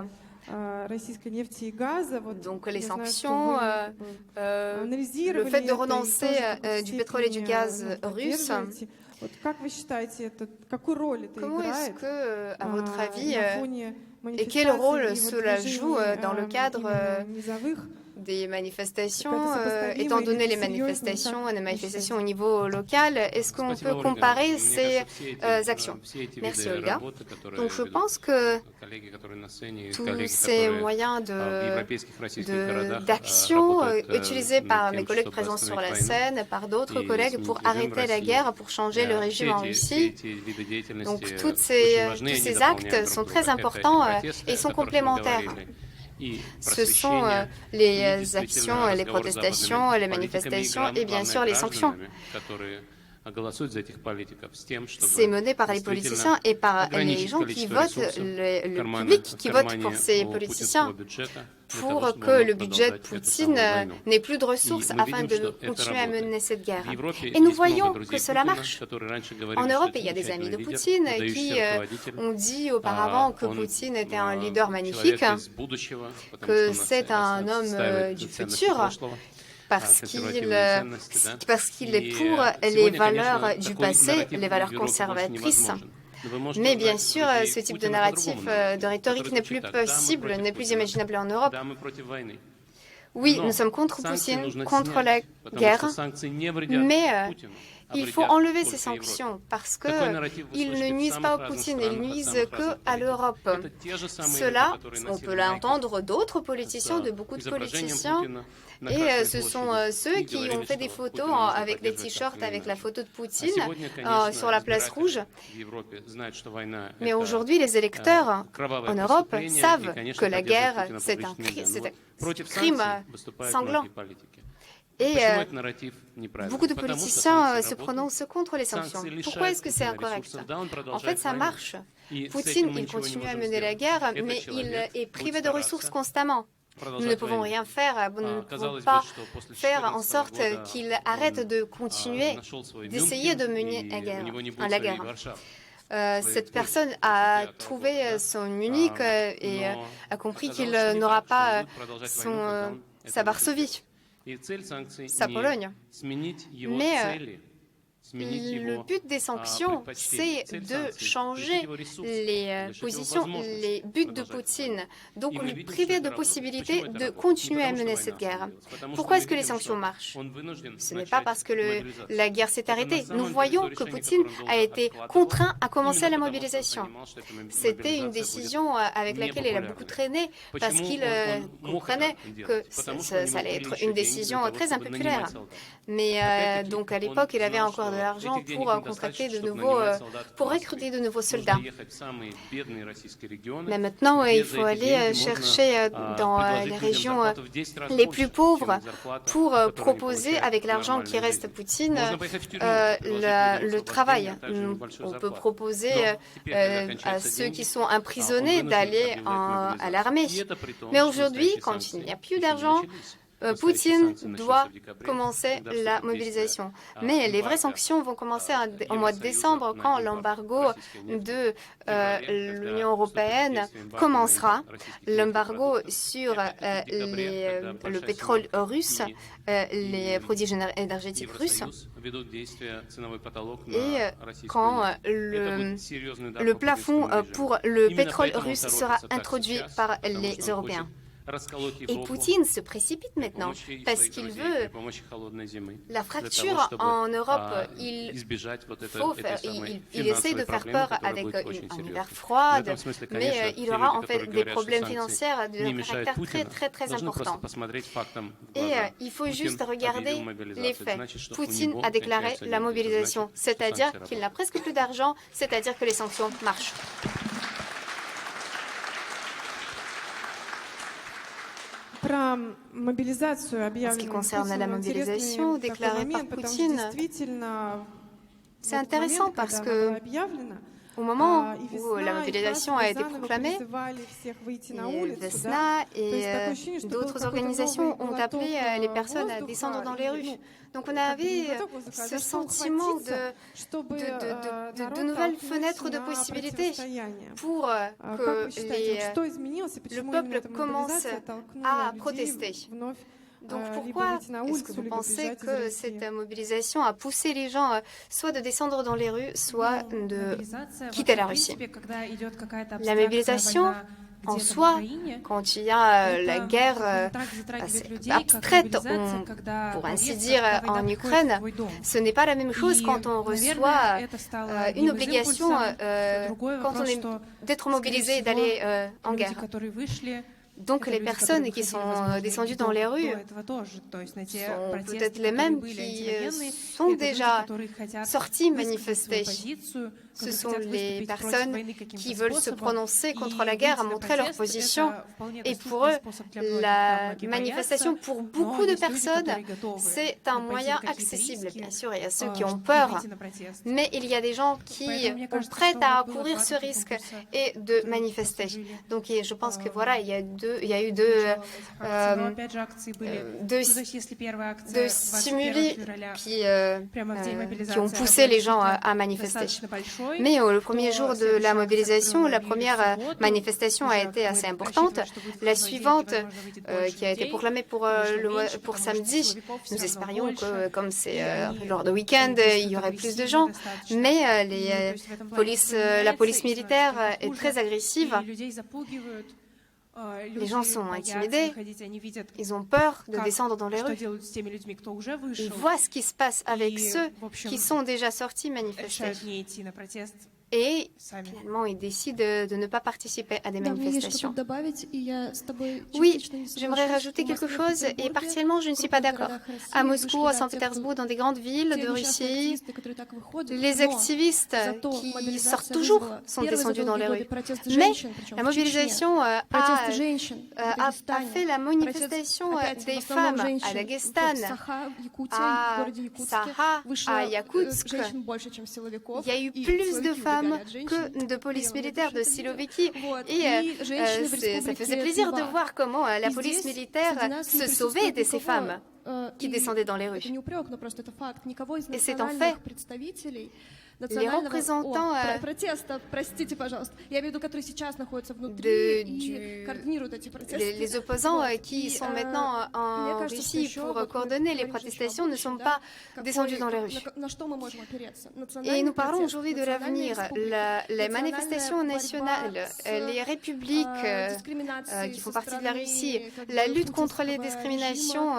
Donc les sanctions, le fait de renoncer du pétrole et du gaz russe. Comment est-ce que, à votre avis, et quel rôle cela joue dans le cadre des manifestations, étant donné les manifestations au niveau local, est-ce qu'on peut comparer ces actions? Merci Olga. Donc je pense que tous ces moyens d'action utilisés par mes collègues présents sur la scène, par d'autres collègues pour arrêter la guerre, pour changer le régime en Russie, donc tous ces actes sont très importants et sont complémentaires. Ce sont les actions, les protestations, les manifestations et bien sûr les sanctions. C'est mené par les politiciens et par les gens qui votent, le public qui vote pour ces politiciens, pour que le budget de Poutine n'ait plus de ressources afin de continuer à mener cette guerre. Et nous voyons que cela marche. En Europe, il y a des amis de Poutine qui ont dit auparavant que Poutine était un leader magnifique, que c'est un homme du futur, parce qu'il est pour les valeurs du passé, les valeurs conservatrices. Mais bien sûr, ce type de narratif, de rhétorique n'est plus possible, n'est plus imaginable en Europe. Oui, nous sommes contre Poutine, contre la guerre, mais il faut enlever ces sanctions parce qu'ils ne nuisent pas au Poutine, ils nuisent qu'à l'Europe. Cela, on peut l'entendre d'autres politiciens, de beaucoup de politiciens, et ce sont ceux qui ont fait des photos avec des t-shirts avec la photo de Poutine sur la place rouge. Mais aujourd'hui, les électeurs en Europe savent que la guerre, c'est un crime sanglant. Et beaucoup de politiciens se prononcent contre les sanctions. Pourquoi est-ce que c'est incorrect? En fait, ça marche. Poutine, il continue à mener la guerre, mais il est privé de ressources constamment. Nous ne pouvons rien faire, nous ne pouvons pas faire en sorte qu'il arrête de continuer, d'essayer de mener la guerre. Cette personne a trouvé son Munich et a compris qu'il n'aura pas sa Varsovie, sa Pologne. Mais le but des sanctions, c'est de changer les positions, les buts de Poutine, donc lui priver de possibilité de continuer à mener cette guerre. Pourquoi est-ce que les sanctions marchent? Ce n'est pas parce que la guerre s'est arrêtée. Nous voyons que Poutine a été contraint à commencer la mobilisation. C'était une décision avec laquelle il a beaucoup traîné parce qu'il comprenait que ça allait être une décision très impopulaire. Mais donc à l'époque, il avait encore l'argent pour contracter pour recruter de nouveaux soldats. Mais maintenant, il faut aller chercher dans les régions les plus pauvres pour proposer, avec l'argent qui reste à Poutine, le travail. On peut proposer à ceux qui sont emprisonnés d'aller à l'armée. Mais aujourd'hui, quand il n'y a plus d'argent, Poutine doit commencer la mobilisation. Mais les vraies sanctions vont commencer au mois de décembre, quand l'embargo de l'Union européenne commencera. L'embargo sur le pétrole russe, les produits énergétiques russes. Et quand le plafond pour le pétrole russe sera introduit par les Européens. Et Poutine se précipite maintenant parce qu'il veut la fracture en Europe. Il essaie de faire peur avec un hiver froid, mais il aura en fait des problèmes financiers de caractère très, très important. Et il faut juste regarder les faits. Poutine a déclaré la mobilisation, c'est-à-dire qu'il n'a presque plus d'argent, c'est-à-dire que les sanctions marchent. En ce qui concerne la mobilisation déclarée par Poutine, c'est intéressant parce que au moment où la mobilisation a été proclamée, Vesna et d'autres organisations ont appelé les personnes à descendre dans les rues. Donc on avait ce sentiment de nouvelles fenêtres de possibilités pour que le peuple commence à protester. Donc pourquoi est-ce que vous pensez que cette mobilisation a poussé les gens soit de descendre dans les rues, soit de quitter la Russie? La mobilisation en soi, quand il y a la guerre abstraite, pour ainsi dire, en Ukraine, ce n'est pas la même chose quand on reçoit une obligation d'être mobilisé et d'aller en guerre. Donc les personnes qui sont descendues dans les rues sont peut-être les mêmes qui sont déjà sorties manifester. Ce sont les personnes qui veulent se prononcer contre la guerre, montrer leur position. Et pour eux, la manifestation, pour beaucoup de personnes, c'est un moyen accessible. Bien sûr, il y a ceux qui ont peur, mais il y a des gens qui sont prêts à courir ce risque et de manifester. Donc je pense que voilà, il y a eu deux stimuli qui ont poussé les gens à manifester. Mais le premier jour de la mobilisation, la première manifestation a été assez importante. La suivante, qui a été proclamée pour samedi, nous espérions que comme c'est lors de week-end, il y aurait plus de gens. Mais la police militaire est très agressive. Les gens sont intimidés, ils ont peur de descendre dans les rues. Ils voient ce qui se passe avec ceux qui sont déjà sortis manifester. Et finalement, ils décident de ne pas participer à des manifestations. Oui, j'aimerais rajouter quelque chose et partiellement, je ne suis pas d'accord. À Moscou, à Saint-Pétersbourg, dans des grandes villes de Russie, les activistes qui sortent toujours sont descendus dans les rues. Mais la mobilisation a fait la manifestation des femmes à Daghestan, à Sakha, à Yakoutsk. Il y a eu plus de femmes que de police militaire, de Siloviki. Et ça faisait plaisir de voir comment la police militaire se sauvait de ces femmes qui descendaient dans les rues. Et c'est un fait. Les représentants les opposants qui sont maintenant en Russie pour coordonner les protestations ne sont pas descendus dans les rues. Et nous parlons aujourd'hui de l'avenir. Les manifestations nationales, les républiques qui font partie de la Russie, la lutte contre les discriminations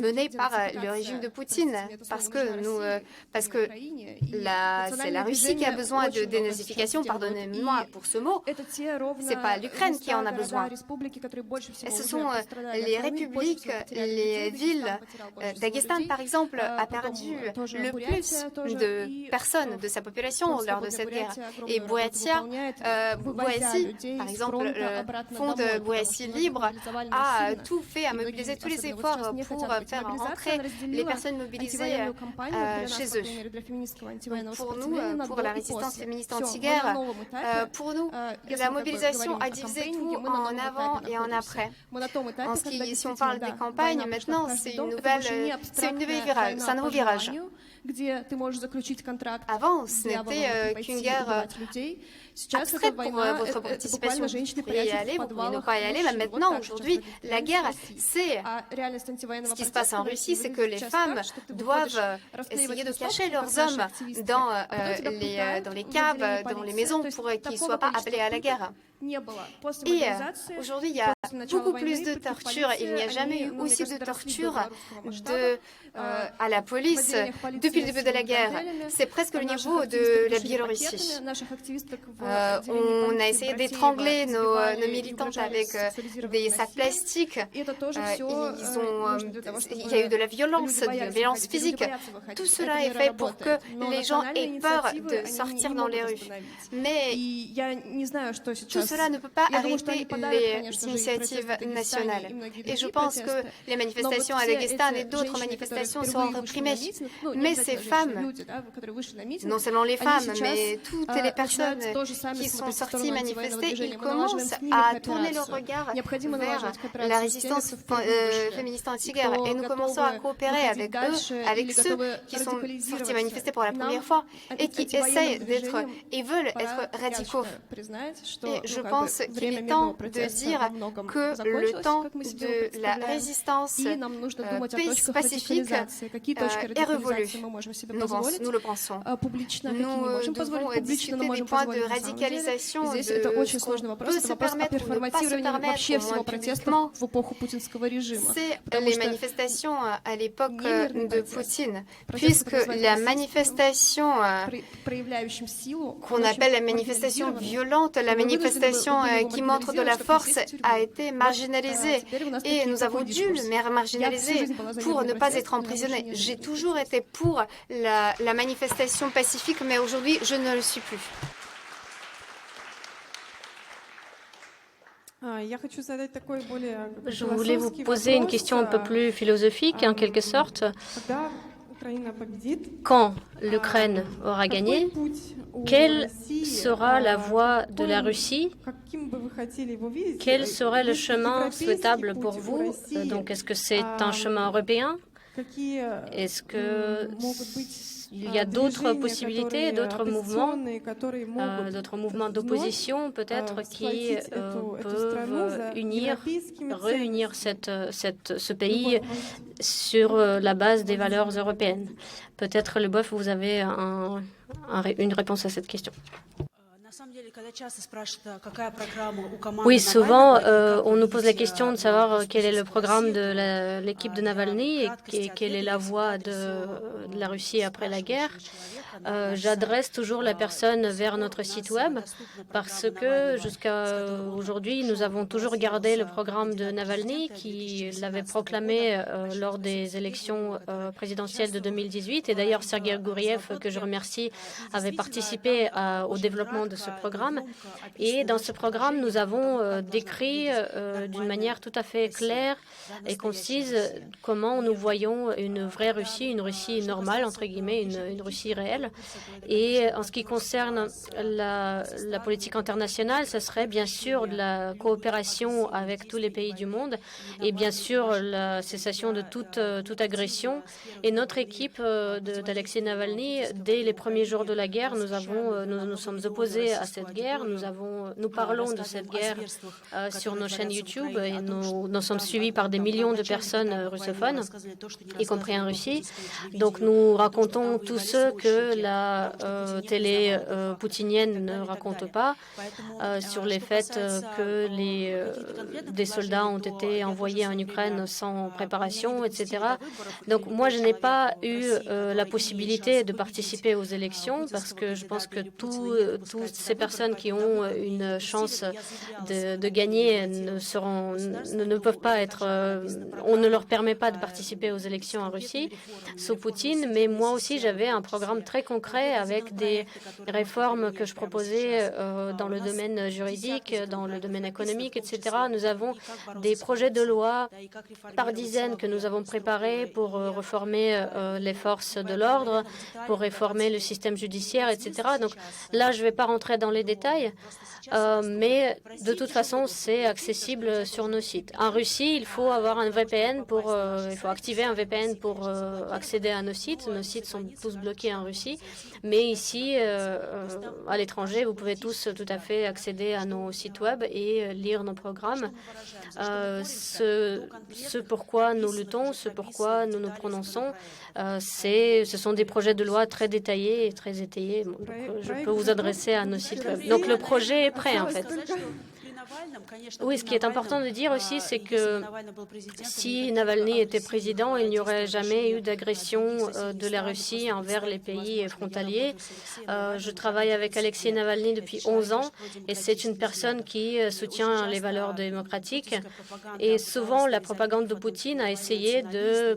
menée par le régime de Poutine, parce que c'est la Russie qui a besoin de dénazification, pardonnez-moi pour ce mot, c'est pas l'Ukraine qui en a besoin. Et ce sont les républiques, les villes. Daghestan, par exemple, a perdu le plus de personnes de sa population lors de cette guerre. Et Boïatie, par exemple, le Fonds de Boïatie libre a tout fait, a mobilisé tous les efforts pour faire rentrer les personnes mobilisées chez eux. Pour nous, pour la résistance féministe anti-guerre, pour nous, la mobilisation a divisé tout en avant et en après. Si on parle des campagnes, maintenant, c'est un nouveau virage. Avant, ce n'était qu'une guerre abstraite pour votre participation. Vous pourriez y aller, vous pourriez ne pas y aller, mais maintenant, aujourd'hui, la guerre, c'est ce qui se passe en Russie, c'est que les femmes doivent essayer de cacher leurs hommes dans les caves, dans les maisons, pour qu'ils ne soient pas appelés à la guerre. Et aujourd'hui, il y a beaucoup plus de torture. Il n'y a jamais eu aussi de torture à la police depuis le début de la guerre. C'est presque le niveau de la Biélorussie. On a essayé d'étrangler nos militantes avec des sacs plastiques. Il y a eu de la violence physique. Tout cela est fait pour que les gens aient peur de sortir dans les rues. Mais tout cela ne peut pas arrêter les initiatives nationales. Et je pense que les manifestations à Daghestan et d'autres manifestations seront réprimées. Mais ces femmes, non seulement les femmes, mais toutes les personnes qui sont sorties manifester, ils commencent à tourner leur regard vers la résistance féministe anti-guerre. Et nous commençons à coopérer avec eux, avec ceux qui sont sortis manifester pour la première fois et qui essayent d'être et veulent être radicaux. Et je pense qu'il est temps de dire que le temps de la résistance pacifique est révolu. Nous le pensons. Nous devons discuter des points de radicalisation, de ce qu'on peut se permettre ou ne pas se permettre publiquement. C'est les manifestations à l'époque de Poutine, puisque la manifestation qu'on appelle la manifestation violente, la manifestation qui montre de la force a été marginalisée et nous avons dû le marginaliser pour ne pas être emprisonnés. J'ai toujours été pour la manifestation pacifique, mais aujourd'hui, je ne le suis plus. Je voulais vous poser une question un peu plus philosophique, en quelque sorte. Quand l'Ukraine aura gagné, quelle sera la voie de la Russie? Quel serait le chemin souhaitable pour vous? Donc, est-ce que c'est un chemin européen? Est-ce qu'il y a d'autres possibilités, d'autres mouvements d'opposition peut-être qui peuvent réunir ce pays sur la base des valeurs européennes? Peut-être, Leboeuf, vous avez une réponse à cette question. Oui, souvent, on nous pose la question de savoir quel est le programme de l'équipe de Navalny et quelle est la voie de la Russie après la guerre. J'adresse toujours la personne vers notre site web parce que jusqu'à aujourd'hui, nous avons toujours gardé le programme de Navalny qui l'avait proclamé lors des élections présidentielles de 2018. Et d'ailleurs, Sergei Gouriev, que je remercie, avait participé au développement de ce programme. Et dans ce programme, nous avons décrit d'une manière tout à fait claire et concise comment nous voyons une vraie Russie, une Russie normale, entre guillemets, une Russie réelle. Et en ce qui concerne la politique internationale, ce serait bien sûr de la coopération avec tous les pays du monde et bien sûr la cessation de toute agression. Et notre équipe d'Alexei Navalny, dès les premiers jours de la guerre, nous sommes opposés participer à cette guerre. Nous parlons de cette guerre sur nos chaînes YouTube et nous sommes suivis par des millions de personnes russophones, y compris en Russie. Donc nous racontons tout ce que la télé poutinienne ne raconte pas sur les faits que des soldats ont été envoyés en Ukraine sans préparation, etc. Donc moi, je n'ai pas eu la possibilité de participer aux élections parce que je pense que toutes ces personnes qui ont une chance de gagner ne peuvent pas être... on ne leur permet pas de participer aux élections en Russie sous Poutine, mais moi aussi, j'avais un programme très concret avec des réformes que je proposais dans le domaine juridique, dans le domaine économique, etc. Nous avons des projets de loi par dizaines que nous avons préparés pour réformer les forces de l'ordre, pour réformer le système judiciaire, etc. Donc là, je ne vais pas rentrer dans les détails, mais de toute façon, c'est accessible sur nos sites. En Russie, il faut avoir un VPN il faut activer un VPN pour accéder à nos sites. Nos sites sont tous bloqués en Russie, mais ici, à l'étranger, vous pouvez tous tout à fait accéder à nos sites web et lire nos programmes. Ce pourquoi nous luttons, ce pourquoi nous nous prononçons, ce sont des projets de loi très détaillés et très étayés. Donc, je peux vous adresser à nos sites web. Donc le projet est prêt en fait. Oui, ce qui est important de dire aussi, c'est que si Navalny était président, il n'y aurait jamais eu d'agression de la Russie envers les pays frontaliers. Je travaille avec Alexei Navalny depuis 11 ans et c'est une personne qui soutient les valeurs démocratiques. Et souvent, la propagande de Poutine a essayé de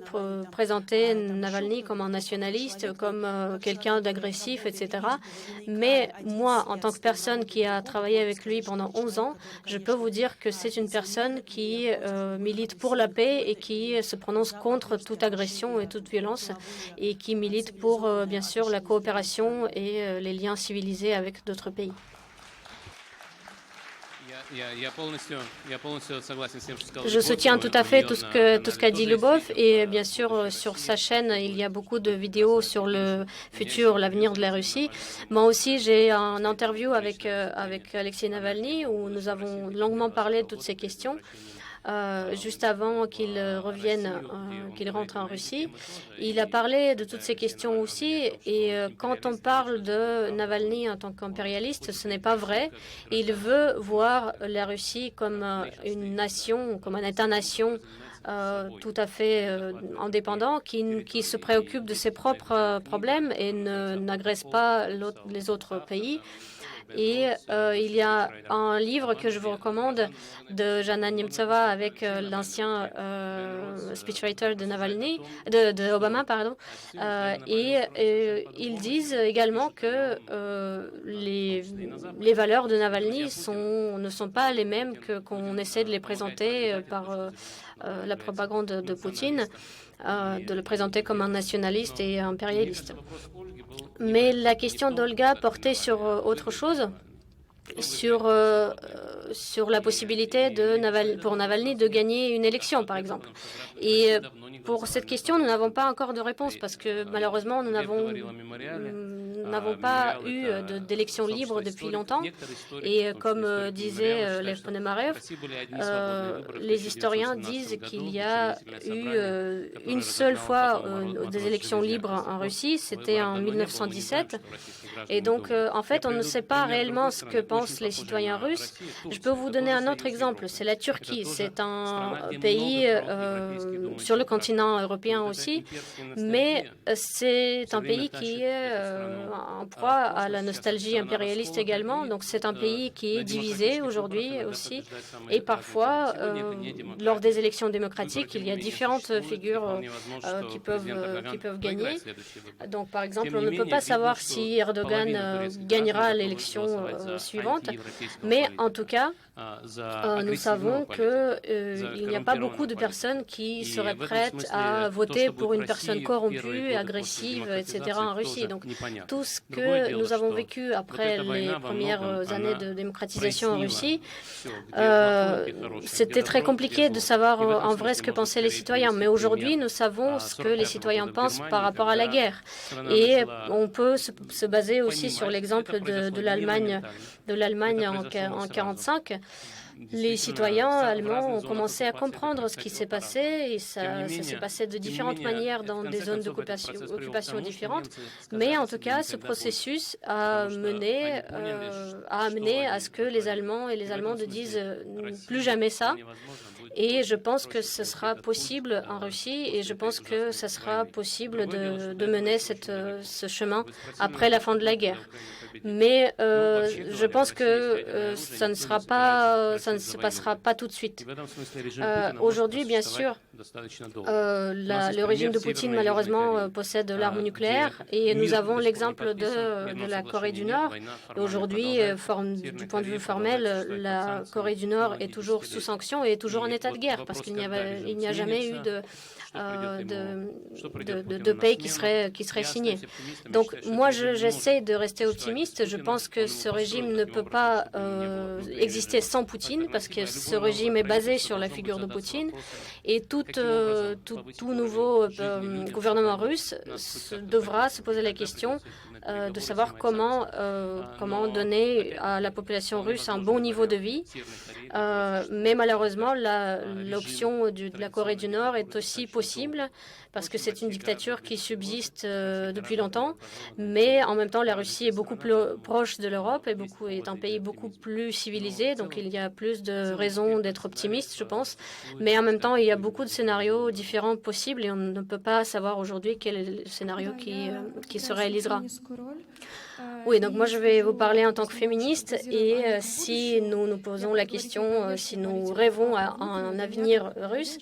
présenter Navalny comme un nationaliste, comme quelqu'un d'agressif, etc. Mais moi, en tant que personne qui a travaillé avec lui pendant 11 ans, je peux vous dire que c'est une personne qui milite pour la paix et qui se prononce contre toute agression et toute violence et qui milite pour, bien sûr, la coopération et les liens civilisés avec d'autres pays. Je soutiens tout à fait tout ce qu'a dit Lubov et bien sûr sur sa chaîne il y a beaucoup de vidéos sur le futur, l'avenir de la Russie. Moi aussi j'ai un interview avec Alexei Navalny où nous avons longuement parlé de toutes ces questions. Juste avant qu'il revienne, qu'il rentre en Russie. Il a parlé de toutes ces questions aussi et quand on parle de Navalny en tant qu'impérialiste, ce n'est pas vrai. Il veut voir la Russie comme une nation, comme un État-nation tout à fait indépendant qui se préoccupe de ses propres problèmes et n'agresse pas les autres pays. Et il y a un livre que je vous recommande de Jana Nemtsova avec l'ancien speechwriter de Navalny, de Obama, pardon. Et ils disent également que les valeurs de Navalny ne sont pas les mêmes qu'on essaie de les présenter par la propagande de Poutine, de le présenter comme un nationaliste et impérialiste. Mais la question d'Olga portait sur autre chose, sur la possibilité pour Navalny de gagner une élection, par exemple. Et pour cette question, nous n'avons pas encore de réponse parce que malheureusement, nous n'avons pas eu d'élection libre depuis longtemps. Et comme disait Lev Ponomarev, les historiens disent qu'il y a eu une seule fois des élections libres en Russie, c'était en 1917. Et donc, en fait, on ne sait pas réellement ce que pensent les citoyens russes. Je peux vous donner un autre exemple, c'est la Turquie. C'est un pays sur le continent européen aussi, mais c'est un pays qui est en proie à la nostalgie impérialiste également. Donc, c'est un pays qui est divisé aujourd'hui aussi. Et parfois, lors des élections démocratiques, il y a différentes figures qui peuvent gagner. Donc, par exemple, on ne peut pas savoir si Erdogan gagnera l'élection suivante, mais en tout cas, nous savons qu'il n'y a pas beaucoup de personnes qui seraient prêtes à voter pour une personne corrompue, agressive, etc. en Russie. Donc, tout tout ce que nous avons vécu après les premières années de démocratisation en Russie, c'était très compliqué de savoir en vrai ce que pensaient les citoyens. Mais aujourd'hui, nous savons ce que les citoyens pensent par rapport à la guerre. Et on peut se baser aussi sur l'exemple de l'Allemagne en 1945. Les citoyens allemands ont commencé à comprendre ce qui s'est passé et ça s'est passé de différentes manières dans des zones d'occupation différentes. Mais en tout cas, ce processus a amené à ce que les Allemands et les Allemandes disent plus jamais ça. Et je pense que ce sera possible en Russie et je pense que ce sera possible de mener ce chemin après la fin de la guerre. Mais je pense que ça ne se passera pas tout de suite. Aujourd'hui, bien sûr, le régime de Poutine, malheureusement, possède l'arme nucléaire et nous avons l'exemple de la Corée du Nord. Aujourd'hui, du point de vue formel, la Corée du Nord est toujours sous sanctions et est toujours en état de guerre parce qu'il n'y a jamais eu de paix qui serait signé. Donc moi, j'essaie de rester optimiste. Je pense que ce régime ne peut pas exister sans Poutine parce que ce régime est basé sur la figure de Poutine et tout nouveau gouvernement russe devra se poser la question de savoir comment donner à la population russe un bon niveau de vie. Mais malheureusement, l'option de la Corée du Nord est aussi possible parce que c'est une dictature qui subsiste depuis longtemps. Mais en même temps, la Russie est beaucoup plus proche de l'Europe et est un pays beaucoup plus civilisé. Donc il y a plus de raisons d'être optimiste, je pense. Mais en même temps, il y a beaucoup de scénarios différents possibles et on ne peut pas savoir aujourd'hui quel est le scénario qui se réalisera. Oui, donc moi je vais vous parler en tant que féministe et si nous nous posons la question, si nous rêvons à un avenir russe,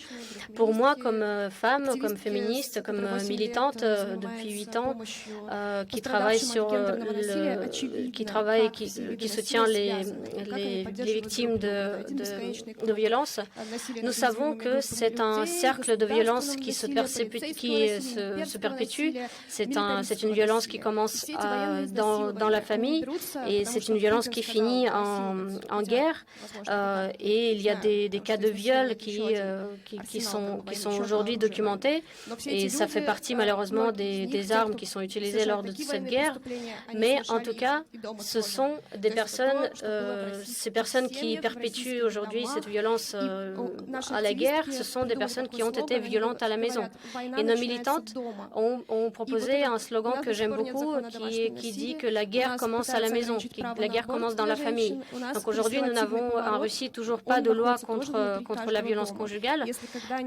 pour moi comme femme, comme féministe, comme militante depuis 8 ans, qui soutient les victimes de violences, nous savons que c'est un cercle de violence qui se perpétue. C'est une violence qui commence dans la famille et c'est une violence qui finit en guerre et il y a des cas de viol qui sont aujourd'hui documentés et ça fait partie malheureusement des armes qui sont utilisées lors de cette guerre. Mais en tout cas, ce sont ces personnes qui perpétuent aujourd'hui cette violence à la guerre, ce sont des personnes qui ont été violentes à la maison. Et nos militantes ont proposé un slogan que j'aime beaucoup qui dit que la guerre commence à la maison, la guerre commence dans la famille. Donc aujourd'hui, nous n'avons en Russie toujours pas de loi contre la violence conjugale,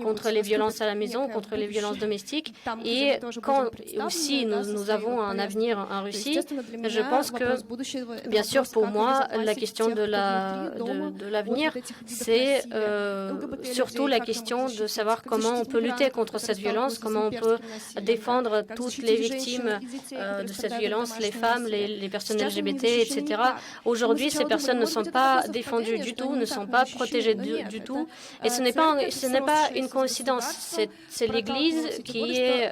contre les violences à la maison, contre les violences domestiques. Et quand aussi nous avons un avenir en Russie, je pense que, bien sûr, pour moi, la question de l'avenir, c'est surtout la question de savoir comment on peut lutter contre cette violence, comment on peut défendre toutes les victimes de cette violence, les femmes, les personnes LGBT, etc. Aujourd'hui, ces personnes ne sont pas défendues du tout, ne sont pas protégées du tout. Et ce n'est pas une coïncidence. C'est l'Église qui est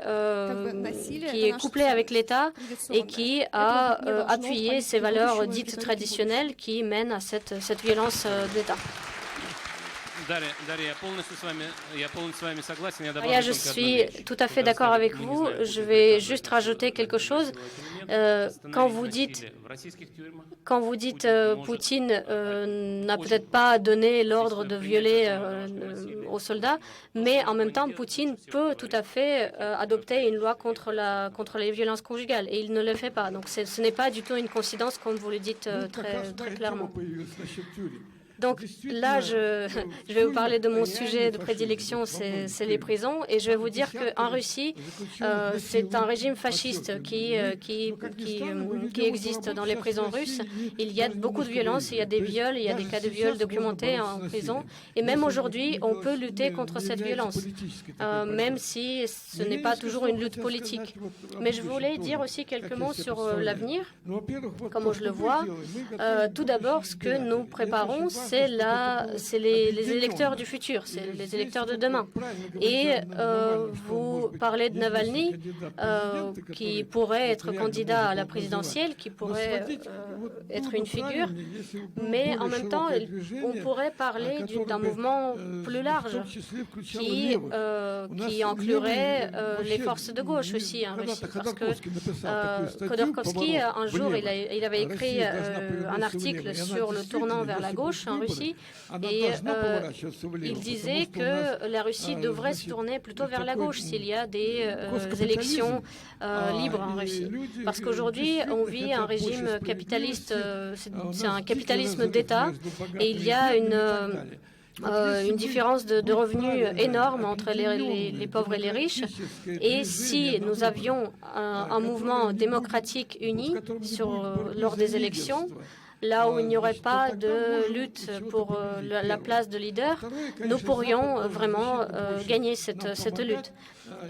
couplée avec l'État et qui a appuyé ces valeurs dites traditionnelles qui mènent à cette violence d'État. Daria, je suis tout à fait d'accord avec vous. Je vais juste rajouter quelque chose. Quand vous dites Poutine n'a peut-être pas donné l'ordre de violer aux soldats, mais en même temps, Poutine peut tout à fait adopter une loi contre les violences conjugales et il ne le fait pas. Donc ce n'est pas du tout une coïncidence comme vous le dites très clairement. Donc là, je vais vous parler de mon sujet de prédilection, c'est les prisons. Et je vais vous dire qu'en Russie, c'est un régime fasciste qui existe dans les prisons russes. Il y a beaucoup de violences, il y a des viols, il y a des cas de viols documentés en prison. Et même aujourd'hui, on peut lutter contre cette violence, même si ce n'est pas toujours une lutte politique. Mais je voulais dire aussi quelques mots sur l'avenir, comment je le vois. Tout d'abord, ce que nous préparons, c'est les électeurs du futur, c'est les électeurs de demain. Et vous parlez de Navalny, qui pourrait être candidat à la présidentielle, qui pourrait être une figure, mais en même temps, on pourrait parler d'un mouvement plus large qui inclurait les forces de gauche aussi en Russie. Parce que Khodorkovsky, un jour, il avait écrit un article sur le tournant vers la gauche en Russie et il disait que la Russie devrait se tourner plutôt vers la gauche s'il y a des élections libres en Russie. Parce qu'aujourd'hui, on vit un régime capitaliste, c'est un capitalisme d'État et il y a une différence de revenus énorme entre les pauvres et les riches. Et si nous avions un mouvement démocratique uni lors des élections, là où il n'y aurait pas de lutte pour la place de leader, nous pourrions vraiment gagner cette lutte.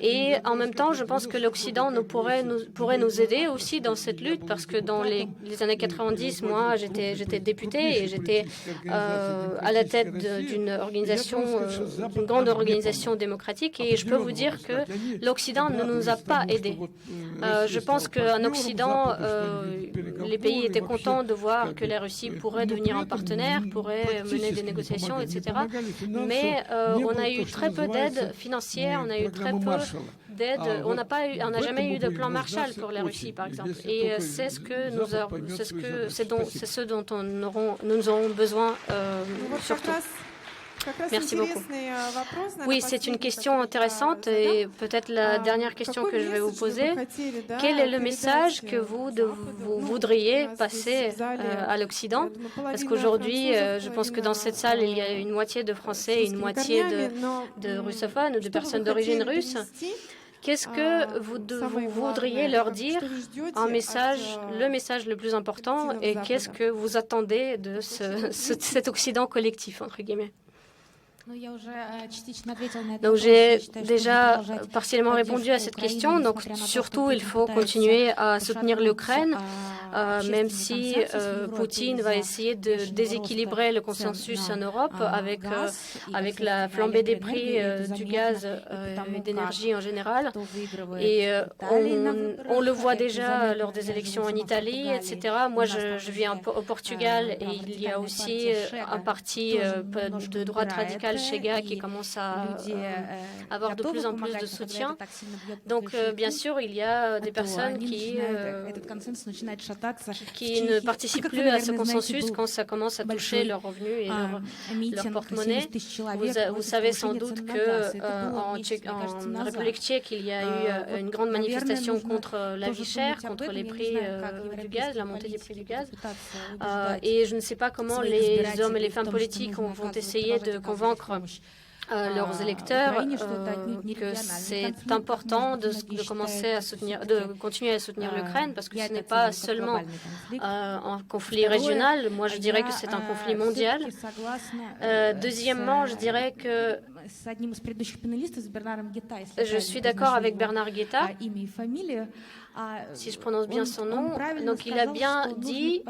Et en même temps, je pense que l'Occident pourrait nous aider aussi dans cette lutte, parce que dans les années 90, moi, j'étais députée et j'étais à la tête d'une grande organisation démocratique, et je peux vous dire que l'Occident ne nous a pas aidés. Je pense qu'en Occident, les pays étaient contents de voir que la Russie pourrait devenir un partenaire, pourrait mener des négociations, etc. Mais on a eu très peu d'aide financière, on a eu très peu d'aide. On n'a jamais eu de plan Marshall pour la Russie, par exemple. Et c'est ce dont nous aurons besoin surtout. Merci beaucoup. Oui, c'est une question intéressante et peut-être la dernière question que je vais vous poser. Quel est le message que vous voudriez passer à l'Occident? Parce qu'aujourd'hui, je pense que dans cette salle, il y a une moitié de Français et une moitié de russophones, de personnes d'origine russe. Qu'est-ce que vous voudriez leur dire, le message le plus important, et qu'est-ce que vous attendez de cet Occident collectif, entre guillemets? Donc j'ai déjà partiellement répondu à cette question. Donc surtout, il faut continuer à soutenir l'Ukraine, même si Poutine va essayer de déséquilibrer le consensus en Europe avec la flambée des prix du gaz et d'énergie en général. Et on le voit déjà lors des élections en Italie, etc. Moi, je vis au Portugal et il y a aussi un parti de droite radicale, Chega, qui commence à avoir de plus en plus de soutien. Donc, bien sûr, il y a des personnes qui ne participent plus à ce consensus quand ça commence à toucher leurs revenus et leur porte-monnaie. Vous savez sans doute qu'en République tchèque, il y a eu une grande manifestation contre la vie chère, contre les prix du gaz, la montée des prix du gaz. Et je ne sais pas comment les hommes et les femmes politiques vont essayer de convaincre leurs électeurs que c'est important de continuer à soutenir l'Ukraine, parce que ce n'est pas seulement un conflit régional. Moi, je dirais que c'est un conflit mondial. Deuxièmement, je dirais que je suis d'accord avec Bernard Guetta, si je prononce bien son nom. Donc, il a bien dit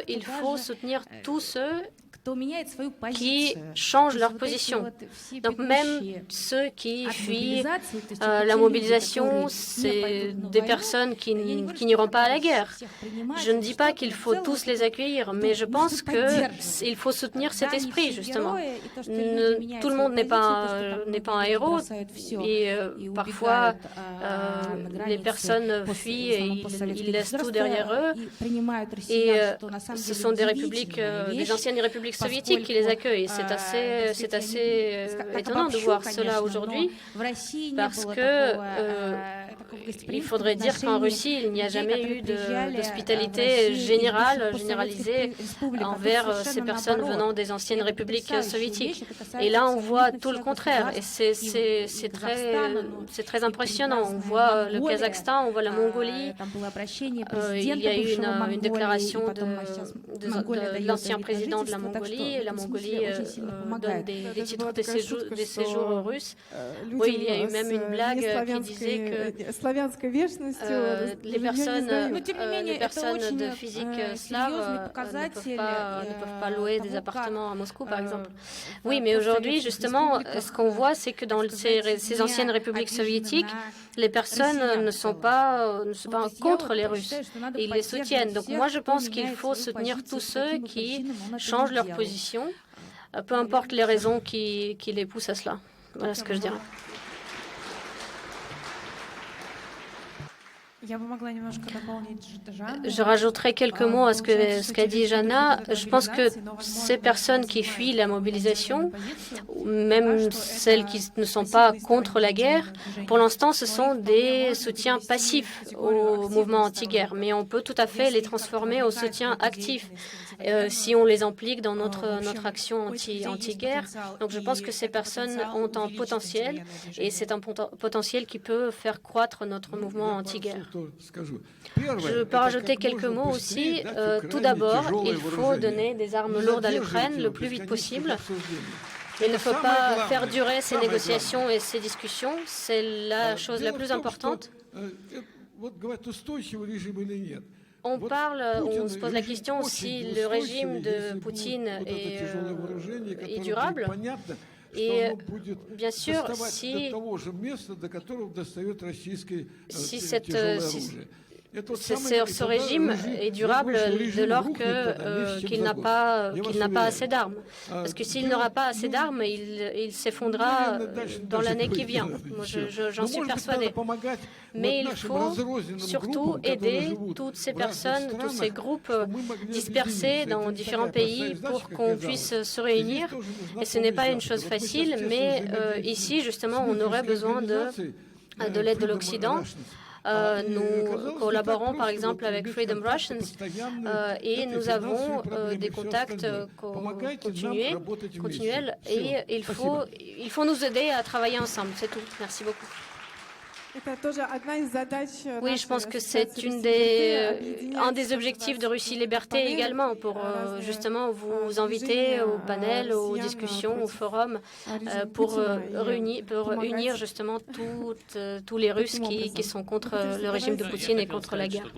qu'il faut soutenir tous ceux qui changent leur position. Donc même ceux qui fuient la mobilisation, c'est des personnes qui n'iront pas à la guerre. Je ne dis pas qu'il faut tous les accueillir, mais je pense qu'il faut soutenir cet esprit, justement. Tout le monde n'est pas un héros, et parfois les personnes fuient et ils laissent tout derrière eux. Et ce sont des anciennes républiques soviétiques qui les accueillent. C'est assez étonnant de voir cela aujourd'hui, parce que il faudrait dire qu'en Russie, il n'y a jamais eu d'hospitalité généralisée envers ces personnes venant des anciennes républiques soviétiques. Et là, on voit tout le contraire. Et c'est très impressionnant. On voit le Kazakhstan, on voit la Mongolie. Il y a eu une déclaration de l'ancien président de la Mongolie. La Mongolie donne des titres de séjour russes. Oui, il y a eu même une blague qui disait que les personnes de physique slave ne peuvent pas louer des appartements à Moscou, par exemple. Oui, mais aujourd'hui, justement, ce qu'on voit, c'est que dans ces anciennes républiques soviétiques, les personnes ne sont pas contre les Russes. Ils les soutiennent. Donc moi, je pense qu'il faut soutenir tous ceux qui changent leur position, peu importe les raisons qui les poussent à cela. Voilà ce que je dirais. Je rajouterai quelques mots à ce qu'a dit Jana. Je pense que ces personnes qui fuient la mobilisation, même celles qui ne sont pas contre la guerre, pour l'instant, ce sont des soutiens passifs au mouvement anti-guerre. Mais on peut tout à fait les transformer au soutien actif si on les implique dans notre action anti-guerre. Donc je pense que ces personnes ont un potentiel et c'est un potentiel qui peut faire croître notre mouvement anti-guerre. Je peux rajouter quelques mots aussi. Tout d'abord, il faut donner des armes lourdes à l'Ukraine le plus vite possible. Il ne faut pas faire durer ces négociations et ces discussions. C'est la chose la plus importante. On se pose la question si le régime de Poutine est durable. Et bien sûr, si ce régime est durable dès lors qu'il n'a pas assez d'armes. Parce que s'il n'aura pas assez d'armes, il s'effondrera dans l'année qui vient. J'en suis persuadée. Mais il faut surtout aider toutes ces personnes, tous ces groupes dispersés dans différents pays pour qu'on puisse se réunir. Et ce n'est pas une chose facile, mais ici, justement, on aurait besoin de l'aide de l'Occident. Nous collaborons par exemple avec Freedom Russians et nous avons des contacts continuels et il faut nous aider à travailler ensemble. C'est tout. Merci beaucoup. Oui, je pense que c'est un des objectifs de Russie Liberté également, pour justement vous inviter au panel, aux discussions, au forum, pour unir justement tous les Russes qui sont contre le régime de Poutine et contre la guerre.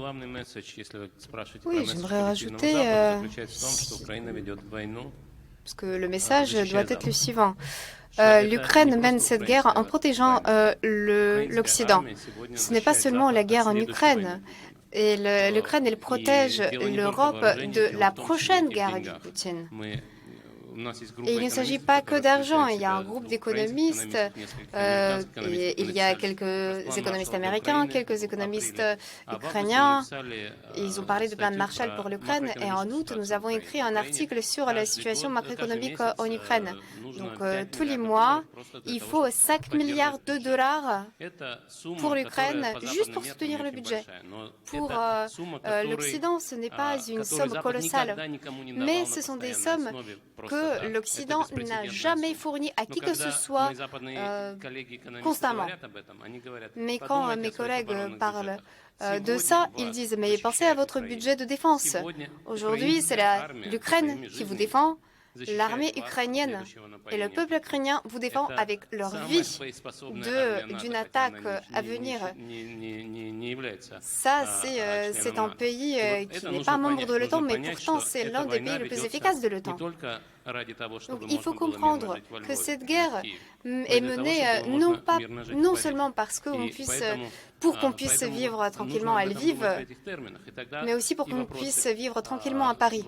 Oui, j'aimerais rajouter, parce que le message doit être le suivant. L'Ukraine mène cette guerre en protégeant l'Occident. Ce n'est pas seulement la guerre en Ukraine. Et l'Ukraine, elle protège l'Europe de la prochaine guerre de Poutine. Et il ne s'agit pas que d'argent. Il y a un groupe d'économistes, il y a quelques économistes américains, quelques économistes ukrainiens. Ils ont parlé de plan de Marshall pour l'Ukraine. Et en août, nous avons écrit un article sur la situation macroéconomique en Ukraine. Donc, tous les mois, il faut 5 milliards de dollars pour l'Ukraine, juste pour soutenir le budget. Pour l'Occident, ce n'est pas une somme colossale, mais ce sont des sommes que l'Occident n'a jamais fourni à qui que ce soit constamment. Mais quand mes collègues parlent de ça, ils disent « mais pensez à votre budget de défense. Aujourd'hui, c'est l'Ukraine qui vous défend. L'armée ukrainienne et le peuple ukrainien vous défendent avec leur vie d'une attaque à venir. Ça, c'est un pays qui n'est pas membre de l'OTAN, mais pourtant, c'est l'un des pays les plus efficaces de l'OTAN. Donc, il faut comprendre que cette guerre est menée non seulement parce pour qu'on puisse vivre tranquillement à Lviv, mais aussi pour qu'on puisse vivre tranquillement à Paris.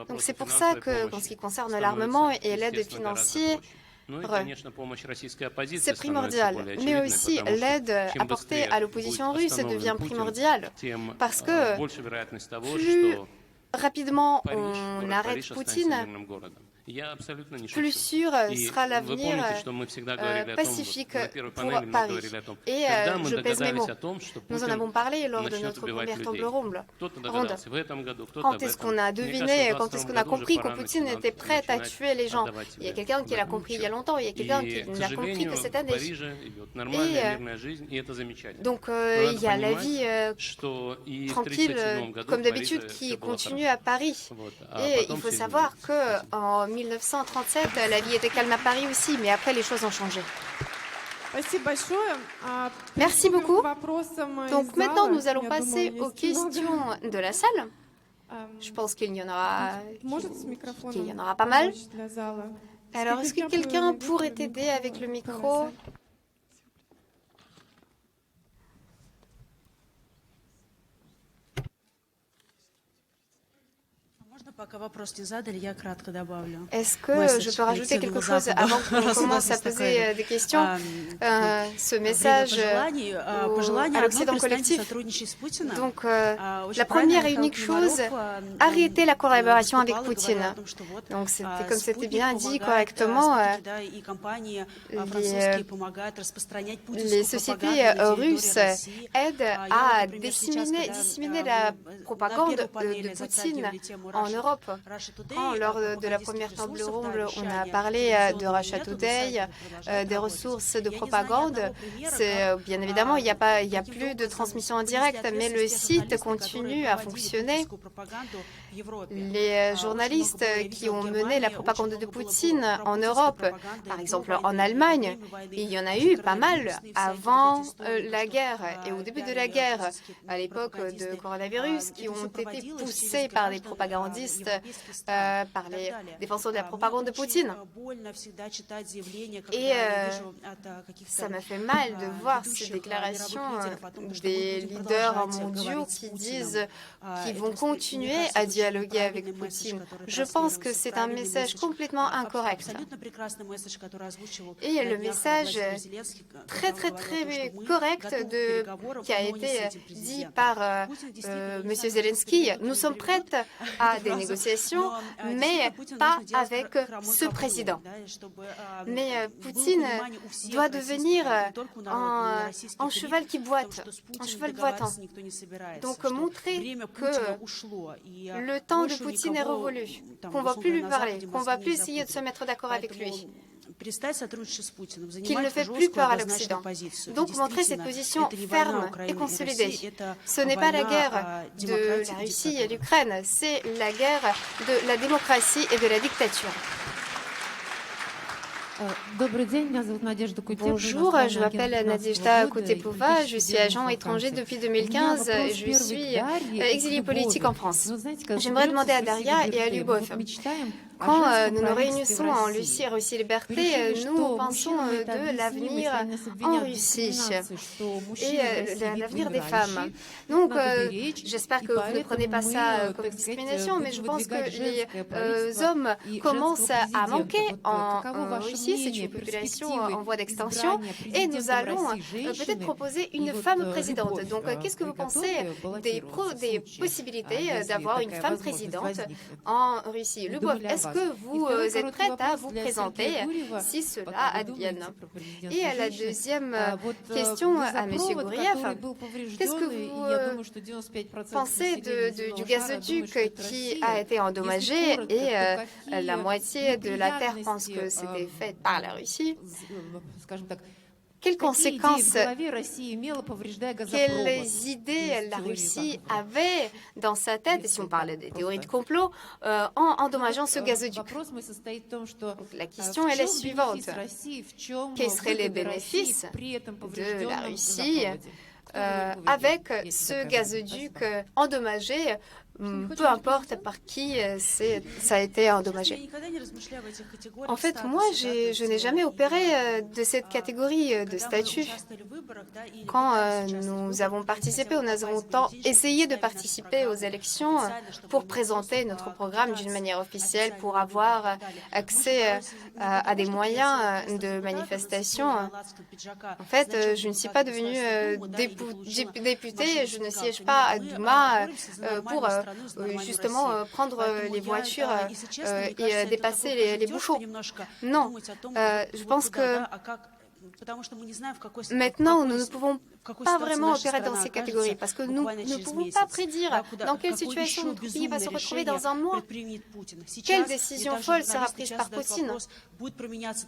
Donc c'est pour ça que, en ce qui concerne l'armement et l'aide financière, c'est primordial. Mais aussi l'aide apportée à l'opposition russe devient primordiale parce que plus rapidement on arrête Poutine, plus sûr sera l'avenir pacifique pour Paris. Et je pèse mes mots. Nous en avons parlé lors de notre première table ronde. Quand est-ce qu'on a deviné, quand est-ce qu'on a compris que Poutine était prêt à tuer les gens? Il y a quelqu'un qui l'a compris il y a longtemps, il y a quelqu'un qui l'a compris que cette année. Et donc il y a la vie tranquille, comme d'habitude, qui continue à Paris. Et il faut savoir qu'en 1937, la vie était calme à Paris aussi, mais après, les choses ont changé. Merci beaucoup. Donc maintenant, nous allons passer aux questions de la salle. Je pense qu'il y en aura pas mal. Alors, est-ce que quelqu'un pourrait t'aider avec le micro? Est-ce que je peux rajouter quelque chose avant qu'on commence à poser des questions? Ce message à l'Occident collectif. Donc, la première et unique chose, arrêter la collaboration avec Poutine. Donc, comme c'était bien dit correctement, les sociétés russes aident à disséminer la propagande de Poutine en Europe. Lors de la première table ronde, on a parlé de Russia Today, des ressources de propagande. Bien évidemment, il n'y a plus de transmission en direct, mais le site continue à fonctionner. Les journalistes qui ont mené la propagande de Poutine en Europe, par exemple en Allemagne, il y en a eu pas mal avant la guerre et au début de la guerre, à l'époque de coronavirus, qui ont été poussés par les propagandistes, par les défenseurs de la propagande de Poutine. Et ça m'a fait mal de voir ces déclarations des leaders mondiaux qui disent qu'ils vont continuer à dialoguer avec Poutine. Je pense que c'est un message complètement incorrect. Et le message très correct qui a été dit par M. Zelensky, nous sommes prêts à des négociations, mais pas avec ce président. Mais Poutine doit devenir un cheval qui boite, un cheval boitant. Donc montrer que le temps de Poutine est révolu, qu'on ne va plus lui parler, qu'on ne va plus essayer de se mettre d'accord avec lui, qu'il ne fait plus peur à l'Occident. Donc montrer cette position ferme et consolidée. Ce n'est pas la guerre de la Russie et l'Ukraine, c'est la guerre de la démocratie et de la dictature. Bonjour, je m'appelle Nadejda Kutepova, je suis agent étranger depuis 2015 et je suis exilée politique en France. J'aimerais demander à Daria et à Lyubov, quand nous nous réunissons en Russie Liberté, nous pensons de l'avenir en Russie et l'avenir des femmes. Donc, j'espère que vous ne prenez pas ça comme discrimination, mais je pense que les hommes commencent à manquer en Russie. C'est une population en voie d'extension et nous allons peut-être proposer une femme présidente. Donc, qu'est-ce que vous pensez des possibilités d'avoir une femme présidente en Russie? Lyubov, est-ce que vous êtes prête à vous présenter si cela advienne? Et la deuxième question à M. Gouriev, qu'est-ce que vous pensez du gazoduc qui a été endommagé et la moitié de la Terre pense que c'était fait par la Russie? Quelles conséquences, quelles idées la Russie avait dans sa tête, et si on parlait des théories de complot, en endommageant ce gazoduc? La question est la suivante. Quels seraient les bénéfices de la Russie avec ce gazoduc endommagé, peu importe par qui ça a été endommagé. En fait, moi, je n'ai jamais opéré de cette catégorie de statut. Quand nous avons participé, nous avons essayé de participer aux élections pour présenter notre programme d'une manière officielle, pour avoir accès à des moyens de manifestation. En fait, je ne suis pas devenue députée, je ne siège pas à Douma pour justement prendre les voitures et dépasser les bouchons. Non, je pense que maintenant, nous ne pouvons pas vraiment opérer dans ces catégories parce que nous ne pouvons pas prédire dans quelle situation notre pays va se retrouver dans un mois. Quelle décision folle sera prise par Poutine?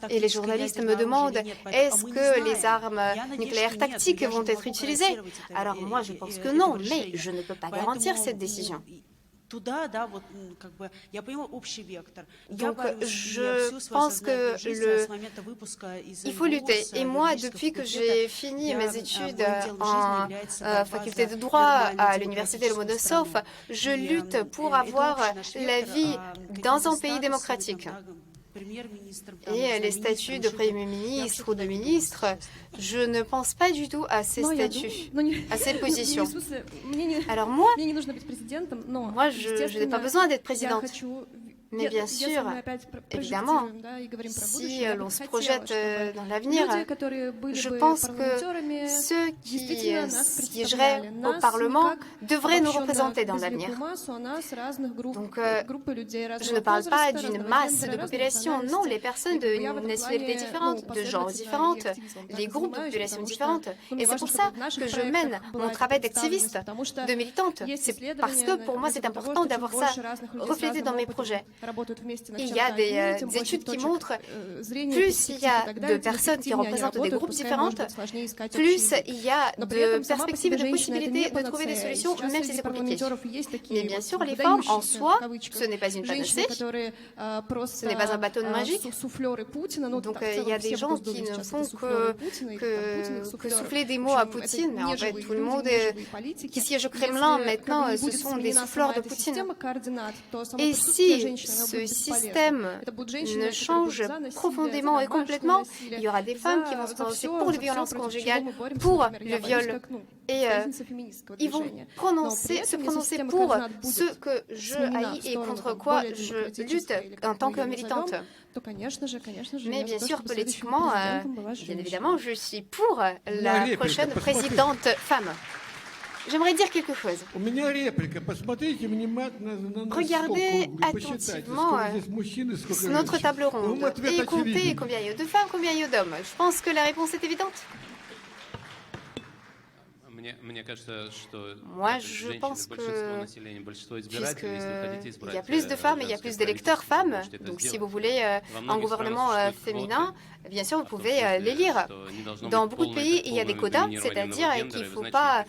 Et les journalistes me demandent, est-ce que les armes nucléaires tactiques vont être utilisées? Alors moi, je pense que non, mais je ne peux pas garantir cette décision. je pense qu'il faut lutter. Et moi, depuis que j'ai fini mes études en faculté de droit à l'université Lomonosov, je lutte pour avoir la vie dans un pays démocratique. Et les statuts de Premier ministre ou de ministre, je ne pense pas du tout à ces statuts, à ces positions. Alors moi, je n'ai pas besoin d'être présidente. Mais bien sûr, évidemment, si l'on se projette dans l'avenir, je pense que ceux qui siégeraient au Parlement devraient nous représenter dans l'avenir. Donc, je ne parle pas d'une masse de population, non, les personnes de nationalités différentes, de genres différentes, les groupes de population différentes. Et c'est pour ça que je mène mon travail d'activiste, de militante. C'est parce que pour moi, c'est important d'avoir ça reflété dans mes projets. Il y a des études qui montrent plus il y a de personnes qui représentent des groupes différents, plus il y a de perspectives et de possibilités de trouver des solutions, même si c'est compliqué. Mais bien sûr, les femmes en soi, ce n'est pas une panacée, ce n'est pas un bâton magique. Donc il y a des gens qui ne font que souffler des mots à Poutine, mais en fait tout le monde qui siège au Kremlin maintenant, ce sont des souffleurs de Poutine. Et si ce système ne change profondément et complètement, il y aura des femmes qui vont se prononcer pour les violences conjugales, pour le viol, et ils vont se prononcer pour ce que je haïs et contre quoi je lutte en tant que militante. Mais bien sûr, politiquement, bien évidemment, je suis pour la prochaine présidente femme. J'aimerais dire quelque chose. Regardez attentivement notre table ronde et comptez combien il y a de femmes, combien il y a d'hommes. Je pense que la réponse est évidente. Moi, je pense que puisqu'il y a plus de femmes et il y a plus d'électeurs femmes, donc si vous voulez un gouvernement féminin, bien sûr, vous pouvez l'élire. Dans beaucoup de pays, il y a des quotas, c'est-à-dire qu'il ne faut pas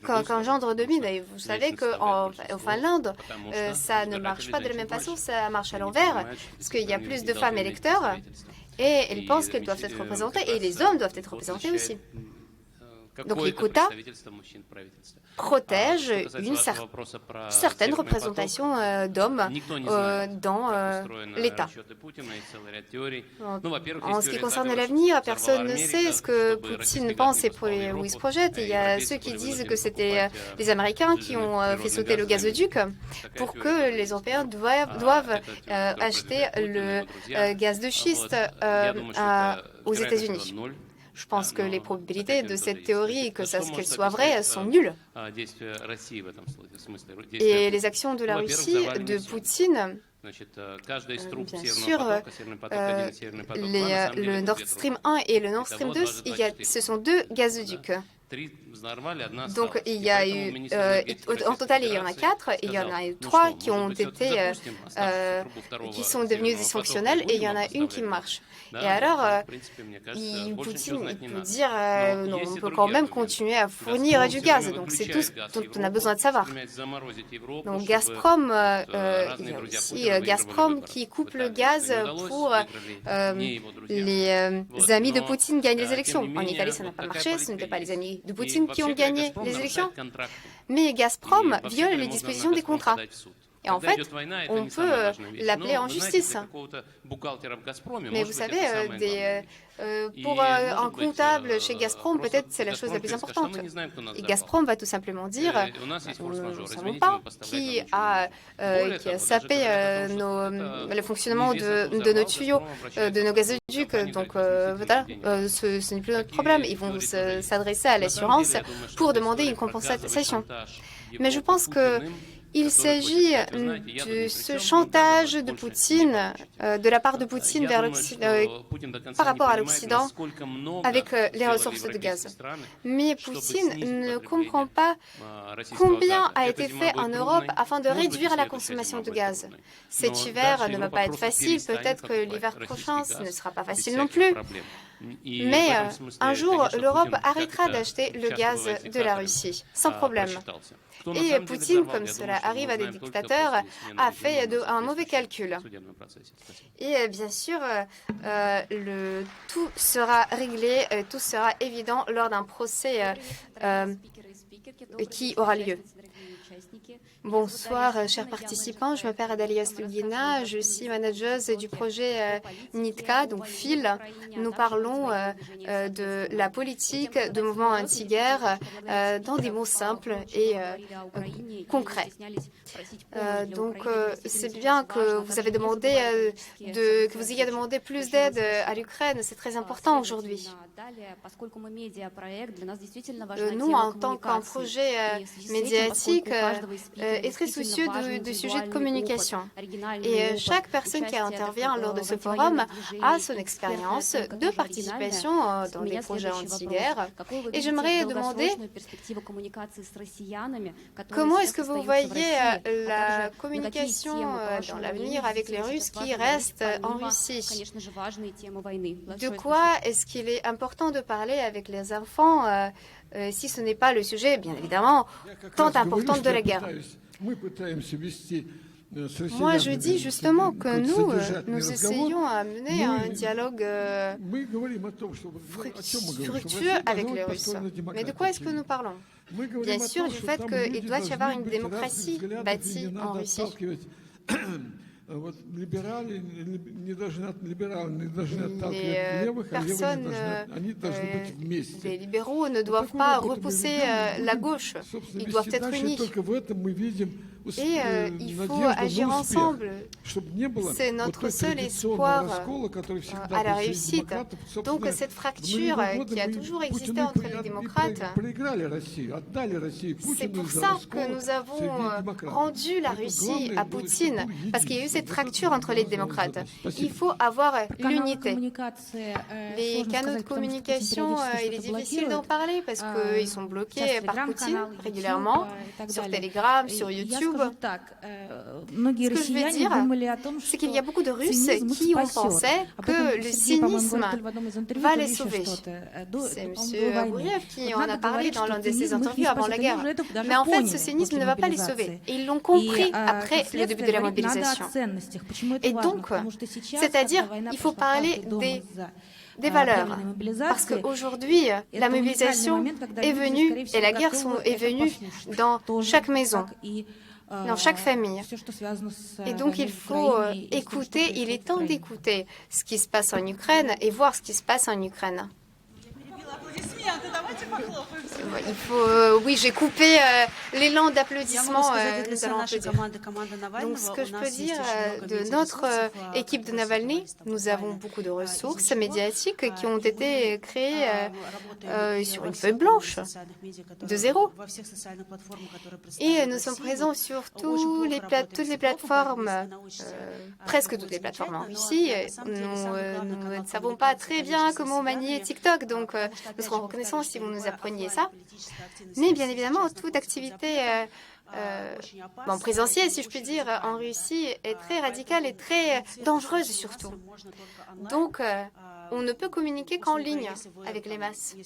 qu'un gendre domine. Et vous savez qu'en Finlande, ça ne marche pas de la même façon, ça marche à l'envers, parce qu'il y a plus de femmes électeurs et elles pensent qu'elles doivent être représentées et les hommes doivent être représentés aussi. Donc les quotas protègent une certaine représentation d'hommes dans l'État. En ce qui concerne l'avenir, personne ne sait ce que Poutine pense et où il se projette. Il y a ceux qui disent que c'était les Américains qui ont fait sauter le gazoduc pour que les Européens doivent acheter le gaz de schiste aux États-Unis. Je pense que les probabilités de cette théorie, qu'elle soit vraie, sont nulles. Et les actions de la Russie, de Poutine, bien sûr, le Nord Stream 1 et le Nord Stream 2, ce sont deux gazoducs. Donc, il y a eu, en total, il y en a 4, et il y en a eu 3 qui ont été, qui sont devenus dysfonctionnels, et il y en a une qui marche. Et alors, Poutine peut dire, non, on peut quand même continuer à fournir du gaz. Donc, c'est tout ce dont on a besoin de savoir. Donc, Gazprom, il y a aussi Gazprom qui coupe le gaz pour les amis de Poutine gagnent les élections. En Italie, ça n'a pas marché, ce n'étaient pas les amis de Poutine qui ont gagné les élections. Mais Gazprom viole les dispositions des contrats. Et en fait, on peut l'appeler en justice. Mais vous savez, pour un comptable chez Gazprom, peut-être c'est la chose la plus importante. Et Gazprom va tout simplement dire, nous ne savons pas qui a sapé le fonctionnement de nos tuyaux, de nos gazoducs. Donc voilà, ce n'est plus notre problème. Ils vont s'adresser à l'assurance pour demander une compensation. Mais je pense que il s'agit de ce chantage de Poutine, de la part de Poutine par rapport à l'Occident avec les ressources de gaz. Mais Poutine ne comprend pas combien a été fait en Europe afin de réduire la consommation de gaz. Cet hiver ne va pas être facile, peut-être que l'hiver prochain ce ne sera pas facile non plus. Mais un jour, l'Europe arrêtera d'acheter le gaz de la Russie, sans problème. Et Poutine, comme cela arrive à des dictateurs a fait un mauvais calcul. Et bien sûr, tout sera réglé, tout sera évident lors d'un procès qui aura lieu. Bonsoir, chers participants. Je m'appelle Adalia Slugina. Je suis manageuse du projet NITKA, donc FIL. Nous parlons de la politique de mouvement anti-guerre dans des mots simples et concrets. Donc, c'est bien que vous avez demandé que vous ayez demandé plus d'aide à l'Ukraine. C'est très important aujourd'hui. Nous, en tant qu'un projet médiatique, est très soucieux du sujet de communication. Et chaque personne qui intervient lors de ce forum a son expérience de participation dans les projets anti-guerre. Et j'aimerais demander comment est-ce que vous voyez la communication dans l'avenir avec les Russes qui restent en Russie? De quoi est-ce qu'il est important de parler avec les enfants si ce n'est pas le sujet, bien évidemment, tant important de la guerre? Moi, je dis justement que nous essayons à mener un dialogue fructueux avec les Russes. Mais de quoi est-ce que nous parlons? Bien sûr, du fait qu'il doit y avoir une démocratie bâtie en Russie. Les libéraux ne doivent pas repousser la gauche, ils doivent être unis. Et il faut agir ensemble. C'est notre seul espoir à la réussite. Donc cette fracture qui a toujours existé entre les démocrates, c'est pour ça que nous avons rendu la Russie à Poutine, parce qu'il y a eu cette fracture entre les démocrates. Il faut avoir l'unité. Les canaux de communication, il est difficile d'en parler parce qu'ils sont bloqués par Poutine régulièrement, sur Telegram, sur YouTube. Ce que je veux dire, c'est qu'il y a beaucoup de Russes qui ont pensé que le cynisme va les sauver. C'est M. Gouriev qui en a parlé dans l'un de ses interviews avant la guerre. Mais en fait, ce cynisme ne va pas les sauver. Et ils l'ont compris après le début de la mobilisation. Et donc, c'est-à-dire, il faut parler des valeurs. Parce qu'aujourd'hui, la mobilisation est venue et la guerre est venue dans chaque maison, dans chaque famille. Et donc, il faut écouter, il est temps d'écouter ce qui se passe en Ukraine et voir ce qui se passe en Ukraine. Il faut, oui, j'ai coupé l'élan d'applaudissements. Nous allons applaudir. Donc, ce que je peux dire de notre équipe de Navalny, nous avons beaucoup de ressources médiatiques qui ont été créées sur une feuille blanche, de zéro. Et nous sommes présents sur toutes les plateformes, presque toutes les plateformes en Russie. Nous ne savons pas très bien comment manier TikTok, donc nous serons reconnaissants si vous nous appreniez ça. Mais bien évidemment, toute activité présentielle, si je puis dire, en Russie est très radicale et très dangereuse surtout. Donc, on ne peut communiquer qu'en ligne avec les masses.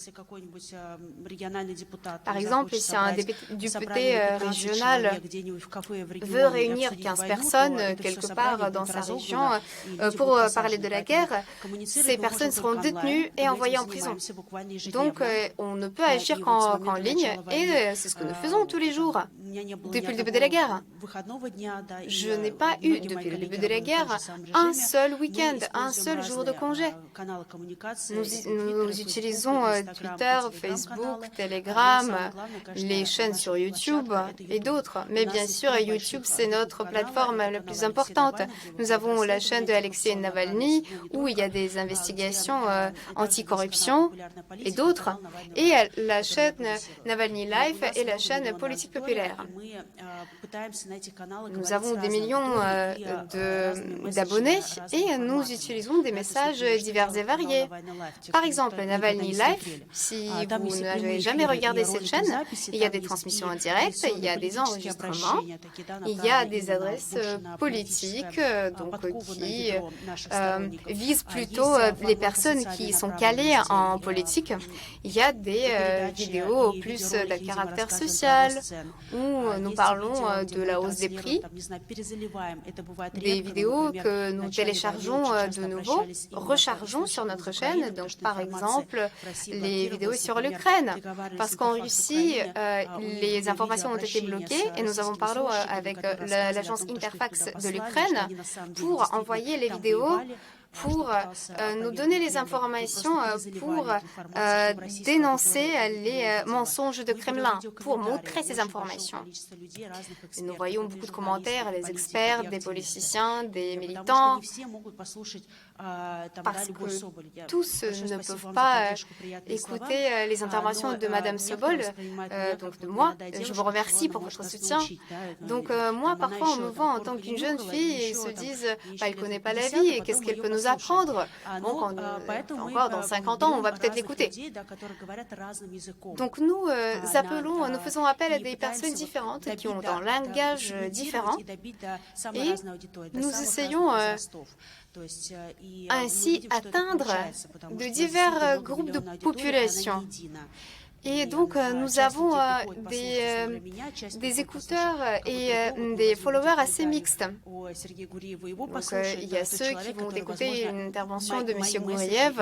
Par exemple, si un député régional veut réunir 15 personnes quelque part dans sa région pour parler de la guerre, ces personnes seront détenues et envoyées en prison. Donc, on ne peut agir qu'en ligne et c'est ce que nous faisons tous les jours depuis le début de la guerre. Je n'ai pas eu, depuis le début de la guerre, un seul week-end, un seul jour de congé. Nous utilisons Twitter, Facebook, Telegram, les chaînes sur YouTube et d'autres. Mais bien sûr, YouTube, c'est notre plateforme la plus importante. Nous avons la chaîne de Alexei Navalny, où il y a des investigations anticorruption et d'autres. Et la chaîne Navalny Life et la chaîne Politique Populaire. Nous avons des millions d'abonnés et nous utilisons des messages divers et variés. Par exemple, Navalny Life, si vous n'avez jamais regardé cette chaîne, il y a des transmissions en direct, il y a des enregistrements, il y a des adresses politiques qui visent plutôt les personnes qui sont calées en politique. Il y a des vidéos plus de caractère social ou nous parlons de la hausse des prix, des vidéos que nous téléchargeons de nouveau, rechargeons sur notre chaîne, donc par exemple les vidéos sur l'Ukraine, parce qu'en Russie, les informations ont été bloquées et nous avons parlé avec l'agence Interfax de l'Ukraine pour envoyer les vidéos, pour nous donner les informations, pour dénoncer les mensonges de Kremlin, pour montrer ces informations. Et nous voyons beaucoup de commentaires, des experts, des politiciens, des militants, parce que tous ne peuvent pas écouter les interventions de Madame Sobol, donc de moi. Je vous remercie pour votre soutien. Donc moi, parfois, on me voit en tant qu'une jeune fille et ils se disent bah, elle ne connaît pas la vie et qu'est-ce qu'elle peut nous apprendre. Donc encore dans 50 ans, on va peut-être l'écouter. Donc nous nous faisons appel à des personnes différentes qui ont un langage différent et nous essayons ainsi atteindre de divers groupes de population. Et donc, nous avons des écouteurs et des followers assez mixtes. Donc, il y a ceux qui vont écouter une intervention de M. Gouriev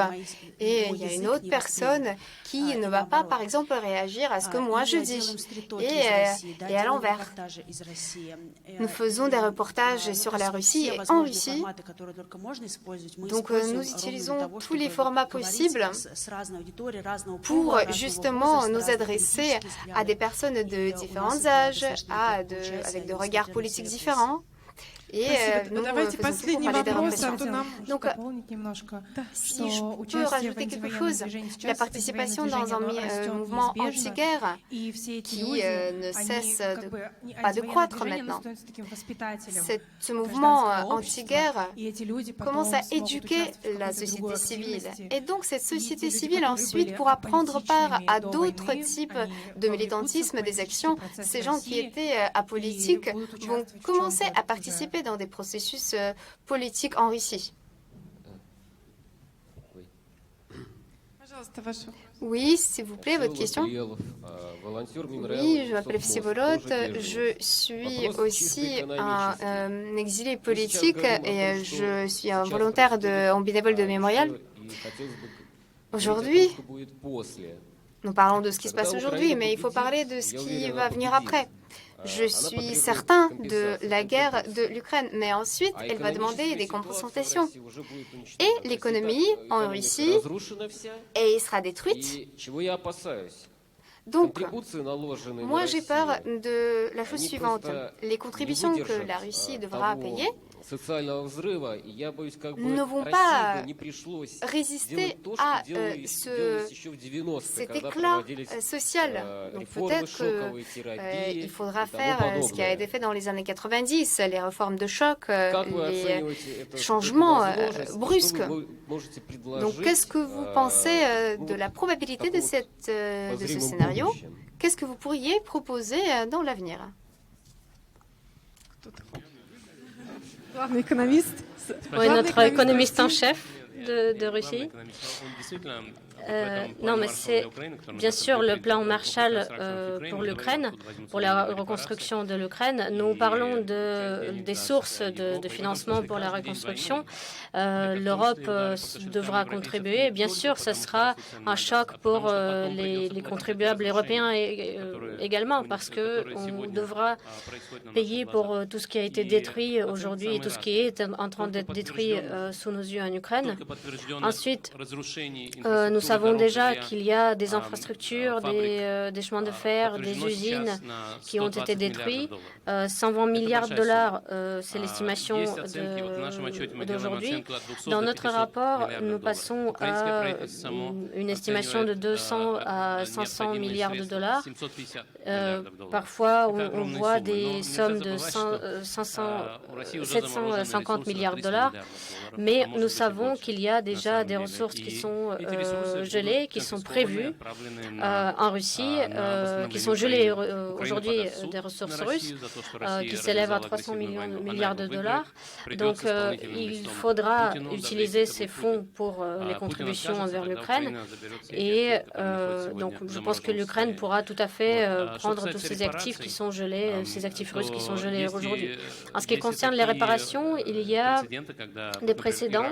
et il y a une autre personne qui ne va pas, par exemple, réagir à ce que moi je dis. Et à l'envers. Nous faisons des reportages sur la Russie et en Russie. Donc, nous utilisons tous les formats possibles pour justement nous adresser à des personnes de différents âges, avec des regards politiques différents. Et nous faisons pour parler des répressions. Donc, si je peux rajouter quelque chose, la participation dans un mouvement anti-guerre qui ne cesse pas de croître maintenant. Ce mouvement anti-guerre commence à éduquer la société civile. Et donc, cette société civile ensuite pourra prendre part à d'autres types de militantisme, des actions. Ces gens qui étaient apolitiques vont commencer à participer dans des processus politiques en Russie. Oui, s'il vous plaît, votre question. Oui, je m'appelle Vsevolod. Je suis aussi un exilé politique et je suis un volontaire en bénévole de Mémorial. Aujourd'hui, nous parlons de ce qui se passe aujourd'hui, mais il faut parler de ce qui va venir après. Je suis certain de la guerre de l'Ukraine, mais ensuite, elle va demander des compensations. Et l'économie en Russie sera détruite. Donc, moi, j'ai peur de la chose suivante. Les contributions que la Russie devra payer ne vont pas résister à cet éclat social. Donc peut-être qu'il faudra faire ce qui a été fait dans les années 90, les réformes de choc, les changements brusques. Donc qu'est-ce que vous pensez de la probabilité de ce scénario? Qu'est-ce que vous pourriez proposer dans l'avenir? Oui, notre économiste en chef de Russie. Non, mais c'est bien sûr le plan Marshall pour l'Ukraine, pour la reconstruction de l'Ukraine. Nous parlons des sources de financement pour la reconstruction. L'Europe devra contribuer. Bien sûr, ce sera un choc pour les contribuables européens également, parce qu'on devra payer pour tout ce qui a été détruit aujourd'hui et tout ce qui est en train d'être détruit sous nos yeux en Ukraine. Ensuite, nous savons déjà qu'il y a des infrastructures, des chemins de fer, des usines qui ont été détruits. 120 milliards de dollars, c'est l'estimation d'aujourd'hui. Dans notre rapport, nous passons à une estimation de 200 à 500 milliards de dollars. Parfois, on voit des sommes de 750 milliards de dollars, mais nous savons qu'il y a déjà des ressources qui sont gelées qui sont prévues en Russie, qui sont gelées aujourd'hui des ressources russes, qui s'élèvent à 300 milliards de dollars. Donc, il faudra utiliser ces fonds pour les contributions envers l'Ukraine. Et donc, je pense que l'Ukraine pourra tout à fait prendre tous ces actifs qui sont gelés, ces actifs russes qui sont gelés aujourd'hui. En ce qui concerne les réparations, il y a des précédents.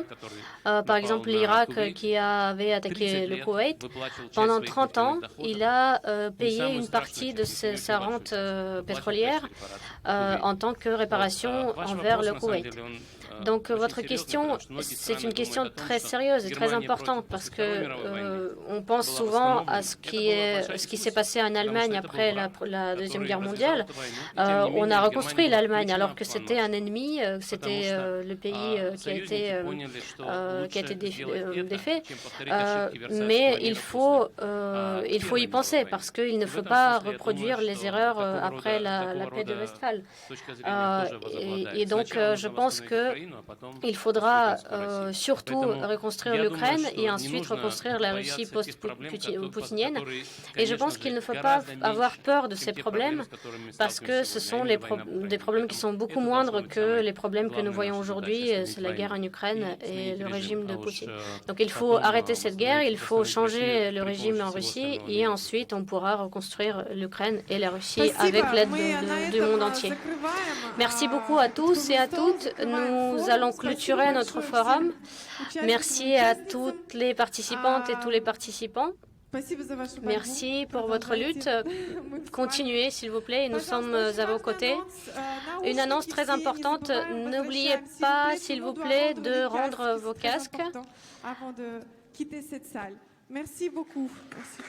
Par exemple, l'Irak qui avait attaqué le Koweït. Pendant 30 ans, il a payé une partie de sa rente pétrolière en tant que réparation envers le Koweït. Donc, votre question, c'est une question très sérieuse et très importante parce que on pense souvent à ce qui s'est passé en Allemagne après la Deuxième Guerre mondiale. On a reconstruit l'Allemagne alors que c'était un ennemi, c'était le pays qui a été défait. Mais il faut y penser parce qu'il ne faut pas reproduire les erreurs après la paix de Westphal. Et donc, je pense qu'il faudra surtout reconstruire l'Ukraine et ensuite reconstruire la Russie post-poutinienne. Et je pense qu'il ne faut pas avoir peur de ces problèmes parce que ce sont des problèmes qui sont beaucoup moindres que les problèmes que nous voyons aujourd'hui. C'est la guerre en Ukraine et le régime de Poutine. Donc il faut arrêter cette guerre, il faut changer le régime en Russie et ensuite on pourra reconstruire l'Ukraine et la Russie avec l'aide du monde entier. Merci beaucoup à tous et à toutes. Nous allons clôturer notre forum. Merci à toutes les participantes et tous les participants. Merci pour votre lutte. Continuez, s'il vous plaît, et nous sommes à vos côtés. Une annonce très importante, n'oubliez pas, s'il vous plaît, de rendre vos casques. Avant de quitter cette salle. Merci beaucoup. Merci.